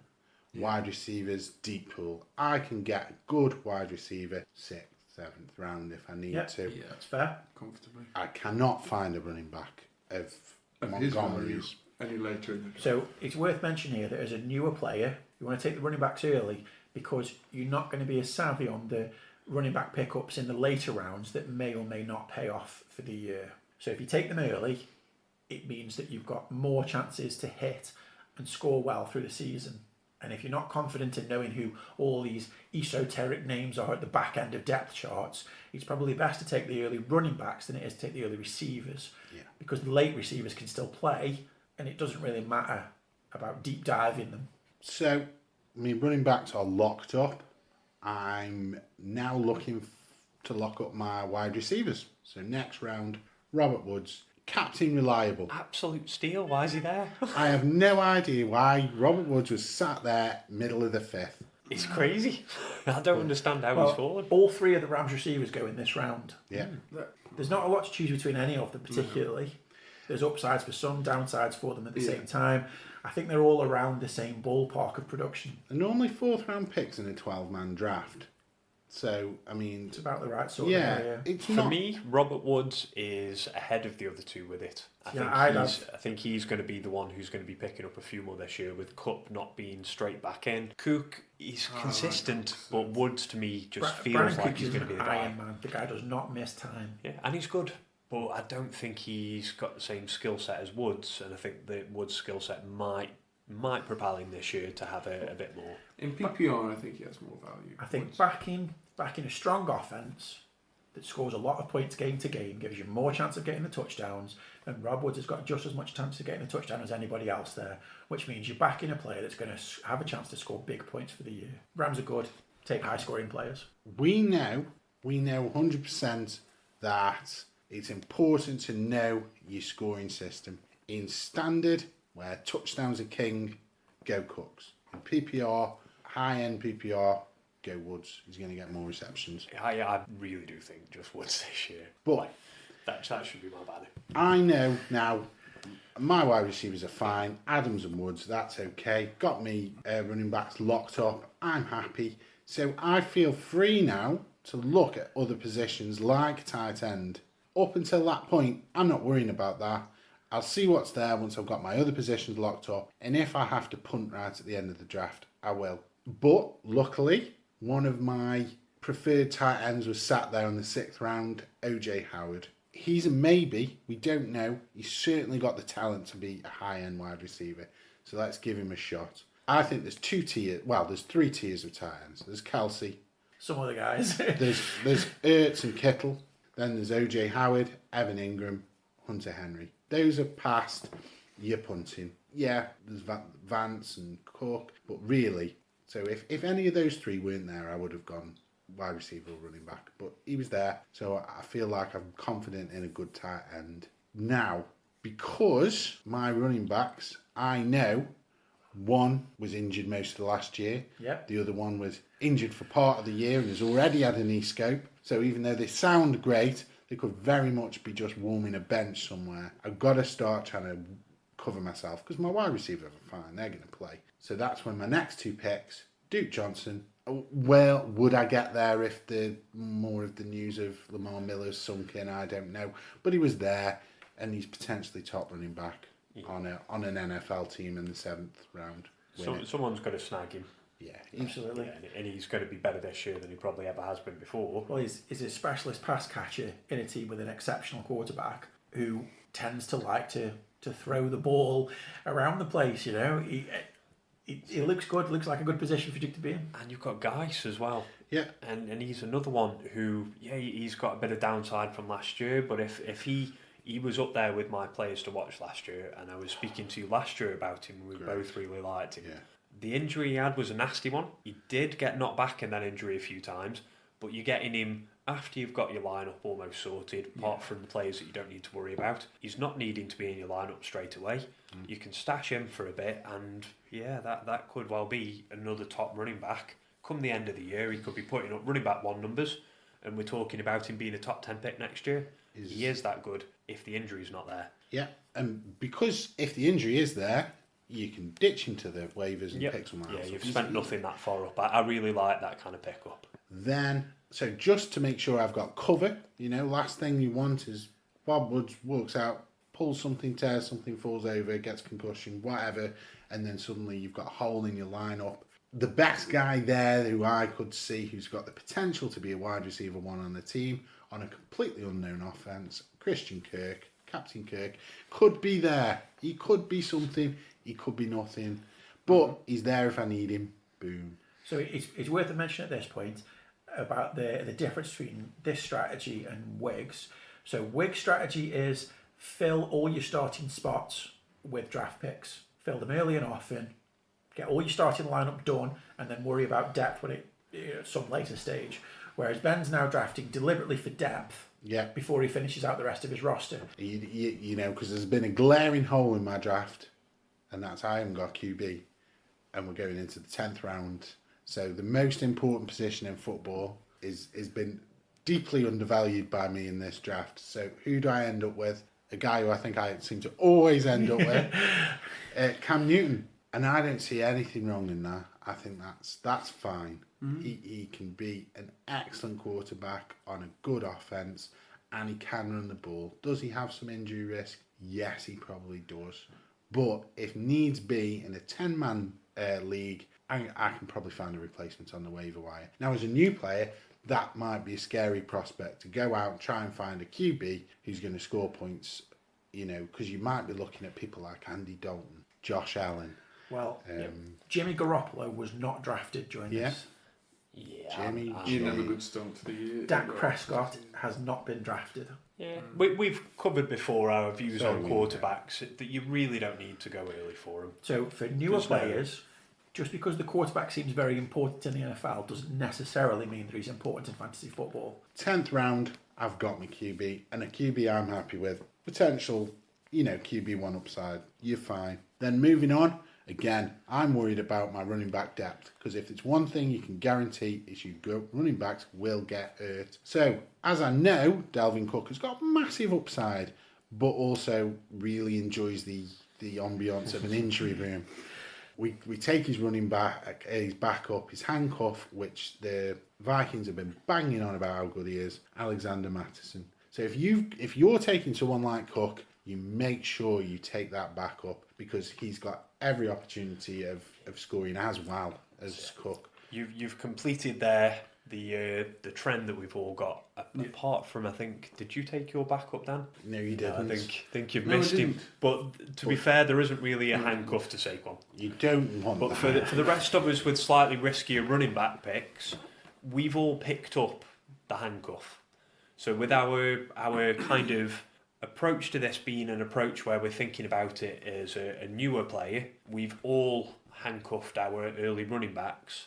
wide receivers deep pool. I can get a good wide receiver 6th, 7th round if I need to. Yeah. That's fair. Comfortably. I cannot find a running back of His value Montgomery's. any later in the draft. So it's worth mentioning here that as a newer player, you want to take the running backs early because you're not going to be as savvy on the running back pickups in the later rounds that may or may not pay off for the year. So if you take them early, it means that you've got more chances to hit and score well through the season. And if you're not confident in knowing who all these esoteric names are at the back end of depth charts, it's probably best to take the early running backs than it is to take the early receivers. Yeah. Because the late receivers can still play, and it doesn't really matter about deep diving them. So, running backs are locked up. I'm now looking to lock up my wide receivers. So next round, Robert Woods, Captain Reliable. Absolute steal. Why is he there? I have no idea why Robert Woods was sat there middle of the 5th. It's crazy. I don't understand how he's fallen. All three of the Rams receivers go in this round. Yeah. There's not a lot to choose between any of them particularly. There's upsides for some, downsides for them at the same time. I think they're all around the same ballpark of production. They're normally 4th round picks in a 12-man draft. So, I mean... It's about the right sort of area. It's For not... me, Robert Woods is ahead of the other two with it. I think he's going to be the one who's going to be picking up a few more this year, with Cup not being straight back in. Cook, he's consistent, but Woods to me just feels like he's going to be the guy. Iron Man. The guy does not miss time. Yeah, and he's good, but I don't think he's got the same skill set as Woods, and I think that Woods' skill set might propel him this year to have a bit more. In PPR, I think he has more value. I think backing a strong offense that scores a lot of points game to game gives you more chance of getting the touchdowns, and Rob Woods has got just as much chance of getting a touchdown as anybody else there, which means you're backing a player that's going to have a chance to score big points for the year. Rams are good. Take high scoring players. We know 100% that it's important to know your scoring system. In standard, where touchdowns are king, go Cooks. In PPR, high-end PPR, go Woods. He's going to get more receptions. I really do think just Woods this year. But that should be my bad. I know now my wide receivers are fine. Adams and Woods, that's okay. Got me running backs locked up. I'm happy. So I feel free now to look at other positions like tight end. Up until that point, I'm not worrying about that. I'll see what's there once I've got my other positions locked up. And if I have to punt right at the end of the draft, I will. But luckily, one of my preferred tight ends was sat there in the 6th round, OJ Howard. He's a maybe. We don't know. He's certainly got the talent to be a high-end wide receiver. So let's give him a shot. I think there's 3 tiers of tight ends. There's Kelsey. Some other guys. there's Ertz and Kittle. Then there's OJ Howard, Evan Ingram, Hunter Henry. Those are past your punting. Yeah, there's Vance and Cook. But really, so if any of those 3 weren't there, I would have gone wide receiver or running back. But he was there. So I feel like I'm confident in a good tight end. Now, because my running backs, I know one was injured most of the last year. Yep. The other one was injured for part of the year and has already had a knee scope. So even though they sound great, they could very much be just warming a bench somewhere. I've got to start trying to cover myself because my wide receivers are fine. They're going to play. So that's when my next 2 picks, Duke Johnson. Well, would I get there if more of the news of Lamar Miller's sunk in? I don't know. But he was there and he's potentially top running back on an NFL team in the 7th round. Someone's got to snag him. Yeah, absolutely. Yeah, and he's going to be better this year than he probably ever has been before. Well, he's a specialist pass catcher in a team with an exceptional quarterback who tends to like to throw the ball around the place. You know, he looks good. Looks like a good position for Duke to be in. And you've got Geis as well. Yeah. And he's another one who, he's got a bit of downside from last year. But if he was up there with my players to watch last year, and I was speaking to you last year about him, we both really liked him. Yeah. The injury he had was a nasty one. He did get knocked back in that injury a few times, but you're getting him after you've got your lineup almost sorted, apart from the players that you don't need to worry about. He's not needing to be in your lineup straight away. You can stash him for a bit, and that could well be another top running back. Come the end of the year, he could be putting up running back 1 numbers, and we're talking about him being a top 10 pick next year. He is that good if the injury's not there. Yeah, and because if the injury is there, you can ditch him to the waivers and pick someone else. Yeah, you've spent nothing that far up. I really like that kind of pickup. Then, so just to make sure I've got cover, last thing you want is Bob Woods walks out, pulls something, tears something, falls over, gets concussion, whatever, and then suddenly you've got a hole in your lineup. The best guy there who I could see who's got the potential to be a wide receiver 1 on the team on a completely unknown offense, Christian Kirk, Captain Kirk, could be there. He could be something. He could be nothing, but he's there if I need him. Boom. So it's worth a mention at this point about the difference between this strategy and Wiggs. So Wiggs' strategy is fill all your starting spots with draft picks. Fill them early and often. Get all your starting lineup done, and then worry about depth at some later stage. Whereas Ben's now drafting deliberately for depth. Yeah. Before he finishes out the rest of his roster. Because there's been a glaring hole in my draft. And that's I haven't got QB, and we're going into the 10th round. So the most important position in football has been deeply undervalued by me in this draft. So who do I end up with? A guy who I think I seem to always end up with, Cam Newton. And I don't see anything wrong in that. I think that's fine. He can be an excellent quarterback on a good offense, and he can run the ball. Does he have some injury risk? Yes, he probably does. But if needs be, in a 10-man league, I can probably find a replacement on the waiver wire. Now, as a new player, that might be a scary prospect to go out and try and find a QB who's going to score points, because you might be looking at people like Andy Dalton, Josh Allen. Well, Jimmy Garoppolo was not drafted during this. Yeah, Jimmy You didn't have a good start to the year. Dak Prescott has not been drafted. Yeah, we've covered before our views on quarterbacks that you really don't need to go early for them. So for newer players, just because the quarterback seems very important in the NFL doesn't necessarily mean that he's important in fantasy football. 10th round, I've got my QB, and a QB I'm happy with. Potential, QB1 upside, you're fine. Then moving on, again, I'm worried about my running back depth, because if it's one thing you can guarantee is running backs will get hurt. So, as I know, Dalvin Cook has got massive upside, but also really enjoys the ambience of an injury room. We take his running back, his backup, his handcuff, which the Vikings have been banging on about how good he is, Alexander Mattison. So if you're taking someone like Cook, you make sure you take that backup, because he's got every opportunity of scoring as well as Cook. You've completed there the trend that we've all got. Apart from, I think, did you take your backup, Dan? No, you didn't. I think you've missed him. But to be fair, there isn't really a handcuff to take on. You don't want But that. for the rest of us with slightly riskier running back picks, we've all picked up the handcuff. So with our kind of approach to this being an approach where we're thinking about it as a newer player, we've all handcuffed our early running backs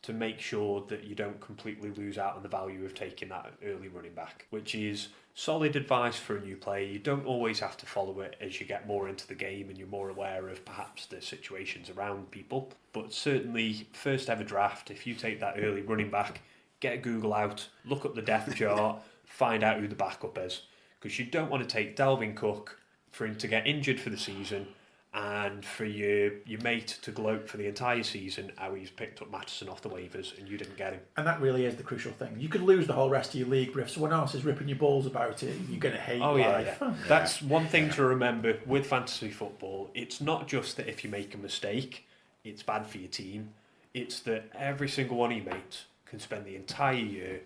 to make sure that you don't completely lose out on the value of taking that early running back, which is solid advice for a new player. You don't always have to follow it as you get more into the game and you're more aware of perhaps the situations around people. But certainly, first ever draft, if you take that early running back, get Google out, look up the depth chart, find out who the backup is. Because you don't want to take Dalvin Cook for him to get injured for the season and for your mate to gloat for the entire season how he's picked up Mattison off the waivers and you didn't get him. And that really is the crucial thing. You could lose the whole rest of your league, but if someone else is ripping your balls about it, you're going to hate life. Yeah. That's one thing to remember with fantasy football. It's not just that if you make a mistake, it's bad for your team. It's that every single one of your mates can spend the entire year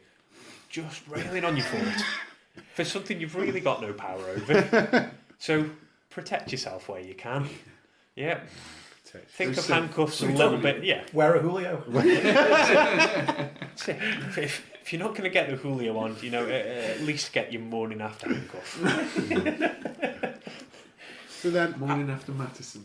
just railing on you for it. For something you've really got no power over. So protect yourself where you can. Yeah. Think of handcuffs a little bit. Yeah. Wear a Julio. If you're not going to get the Julio on, at least get your morning after handcuff. So then, Morning after Mattison.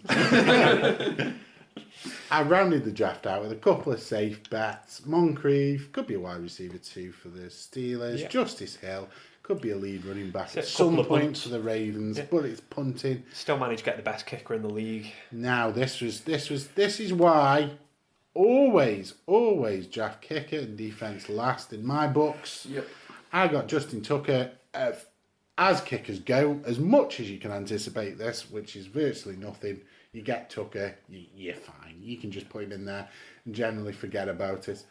I rounded the draft out with a couple of safe bets. Moncrief could be a wide receiver 2 for the Steelers. Yeah. Justice Hill could be a lead running back So at a couple some of point punts. for the Ravens, Yeah. but it's punting. Still managed to get the best kicker in the league. Now this is why always draft kicker and defense last in my books. Yep. I got Justin Tucker. As kickers go, as much as you can anticipate this, which is virtually nothing, you get Tucker, you're fine. You can just put him in there and generally forget about it.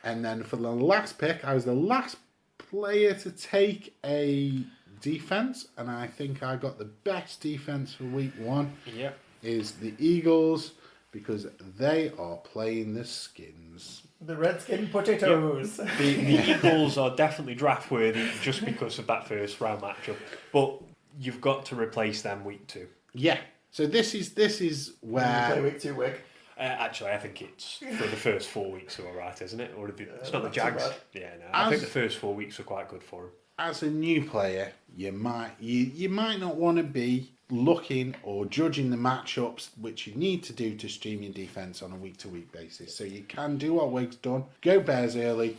And then for the last pick, I was the last player to take a defense, and I think I got the best defense for week 1. Yep. Is the Eagles, because they are playing the Skins. The Redskin potatoes. The Eagles are definitely draft worthy just because of that first round matchup. But you've got to replace them week 2. Yeah. So this is Play where week 2 wig. Actually, I think it's for the first 4 weeks are all right, isn't it? Or it's not the not too Jags. bad. Yeah, no. I think the first 4 weeks are quite good for them. as a new player, you might not want to be looking or judging the matchups, which you need to do to stream your defense on a week-to-week basis. So you can do what Wig's done, go Bears early.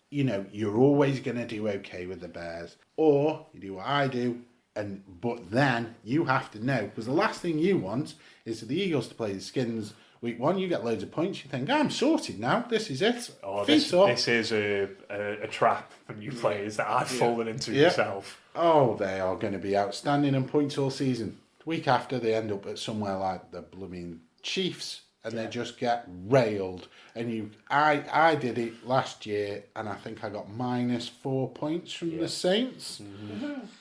You know, you're always going to do okay with the Bears. Or you do what I do, but then you have to know, because the last thing you want is for the Eagles to play the Skins Week 1, you get loads of points. You think, I'm sorted now. This is it. Oh, Feet up. this is a trap for new players that I've fallen into myself. Oh, they are going to be outstanding in points all season. The week after, they end up at somewhere like the blooming Chiefs, and they just get railed. And I did it last year, and I think I got -4 points from the Saints,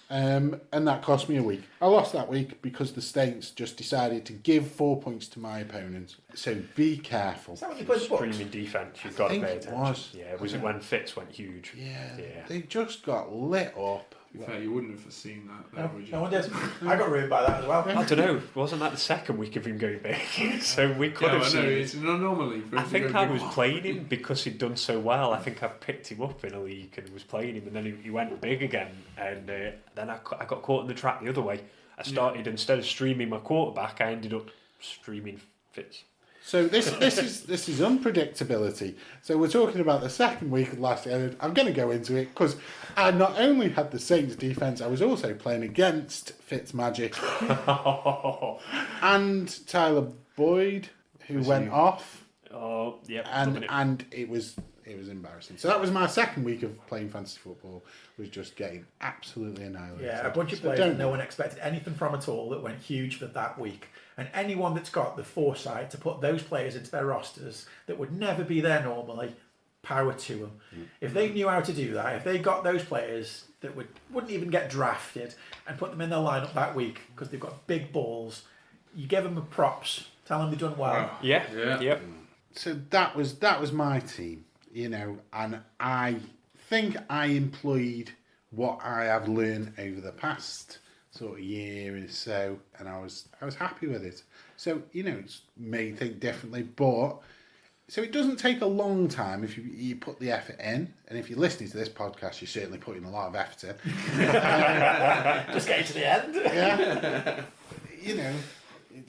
and that cost me a week. I lost that week because the Saints just decided to give 4 points to my opponent. So be careful. Is that when you played the Bucks? Streaming defense, you've got to pay attention. Was. Yeah, was it when Fitz went huge? Yeah, they just got lit up. In fact, you wouldn't have foreseen that, would you? No one did. I got ruined by that as well. I don't know. Wasn't that the second week of him going big? So we could have seen. It's an anomaly. I think I was playing him because he'd done so well. I think I picked him up in a league and was playing him, and then he went big again. And then I got caught in the trap the other way. I started instead of streaming my quarterback, I ended up streaming Fitz. So this is unpredictability. So we're talking about the second week of last year. I'm going to go into it because I not only had the Saints defense, I was also playing against Fitzmagic and Tyler Boyd, who went off. Oh, yeah. And it was embarrassing. So that was my second week of playing fantasy football. Was just getting absolutely annihilated. Yeah, a bunch of players that no one expected anything from at all that went huge for that week. And anyone that's got the foresight to put those players into their rosters that would never be there normally, power to them. If they knew how to do that, if they got those players that wouldn't even get drafted and put them in their lineup that week because they've got big balls, you give them a props, tell them they've done well. Yeah. So that was my team, and I think I employed what I have learned over the past sort of year or so, and I was happy with it. So it's made me think differently, but so it doesn't take a long time if you put the effort in, and if you're listening to this podcast, you're certainly putting a lot of effort in. Just getting to the end. Yeah,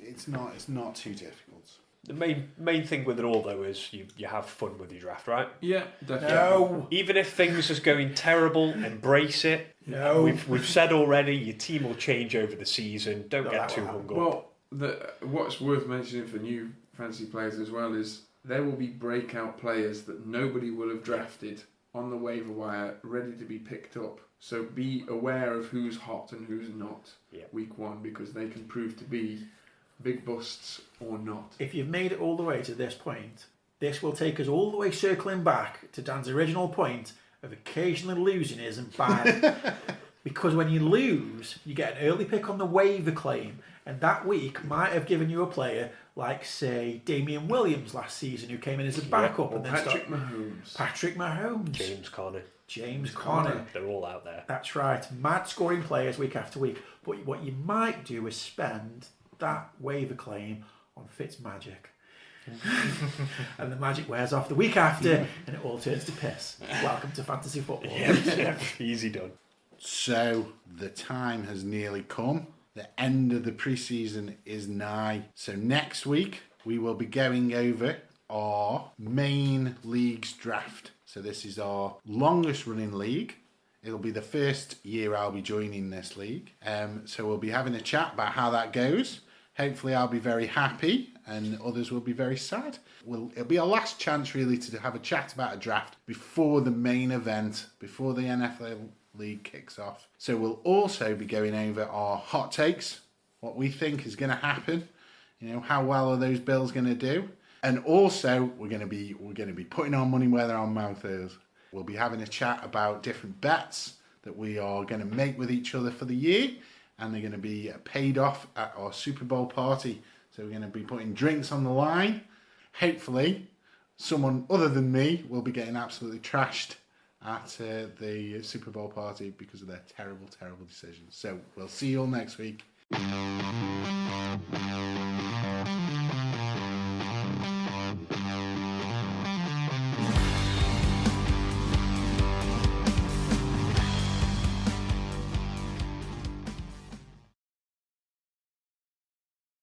it's not too difficult. The main thing with it all, though, is you have fun with your draft, right? Yeah, definitely. No. Even if things are going terrible, embrace it. No. We've said already, your team will change over the season. Don't get too hung up. Well, what's worth mentioning for new fantasy players as well is there will be breakout players that nobody will have drafted on the waiver wire, ready to be picked up. So be aware of who's hot and who's not week 1, because they can prove to be big busts or not. If you've made it all the way to this point, this will take us all the way circling back to Dan's original point of occasionally losing isn't bad. Because when you lose, you get an early pick on the waiver claim, and that week might have given you a player like, say, Damian Williams last season, who came in as a backup. Or Patrick Mahomes. James Conner. They're all out there. That's right. Mad scoring players week after week. But what you might do is spend that waiver claim on Fitzmagic. And the magic wears off the week after, and it all turns to piss. Welcome to fantasy football. Easy done. So the time has nearly come. The end of the preseason is nigh. So next week we will be going over our main leagues draft. So this is our longest running league. It'll be the first year I'll be joining this league. So we'll be having a chat about how that goes. Hopefully I'll be very happy and others will be very sad. It'll be our last chance really to have a chat about a draft before the main event, before the NFL league kicks off. So we'll also be going over our hot takes, what we think is going to happen, how well are those Bills going to do, and also we're going to be putting our money where our mouth is. We'll be having a chat about different bets that we are going to make with each other for the year, and they're going to be paid off at our Super Bowl party. So we're going to be putting drinks on the line. Hopefully, someone other than me will be getting absolutely trashed at the Super Bowl party because of their terrible, terrible decisions. So we'll see you all next week.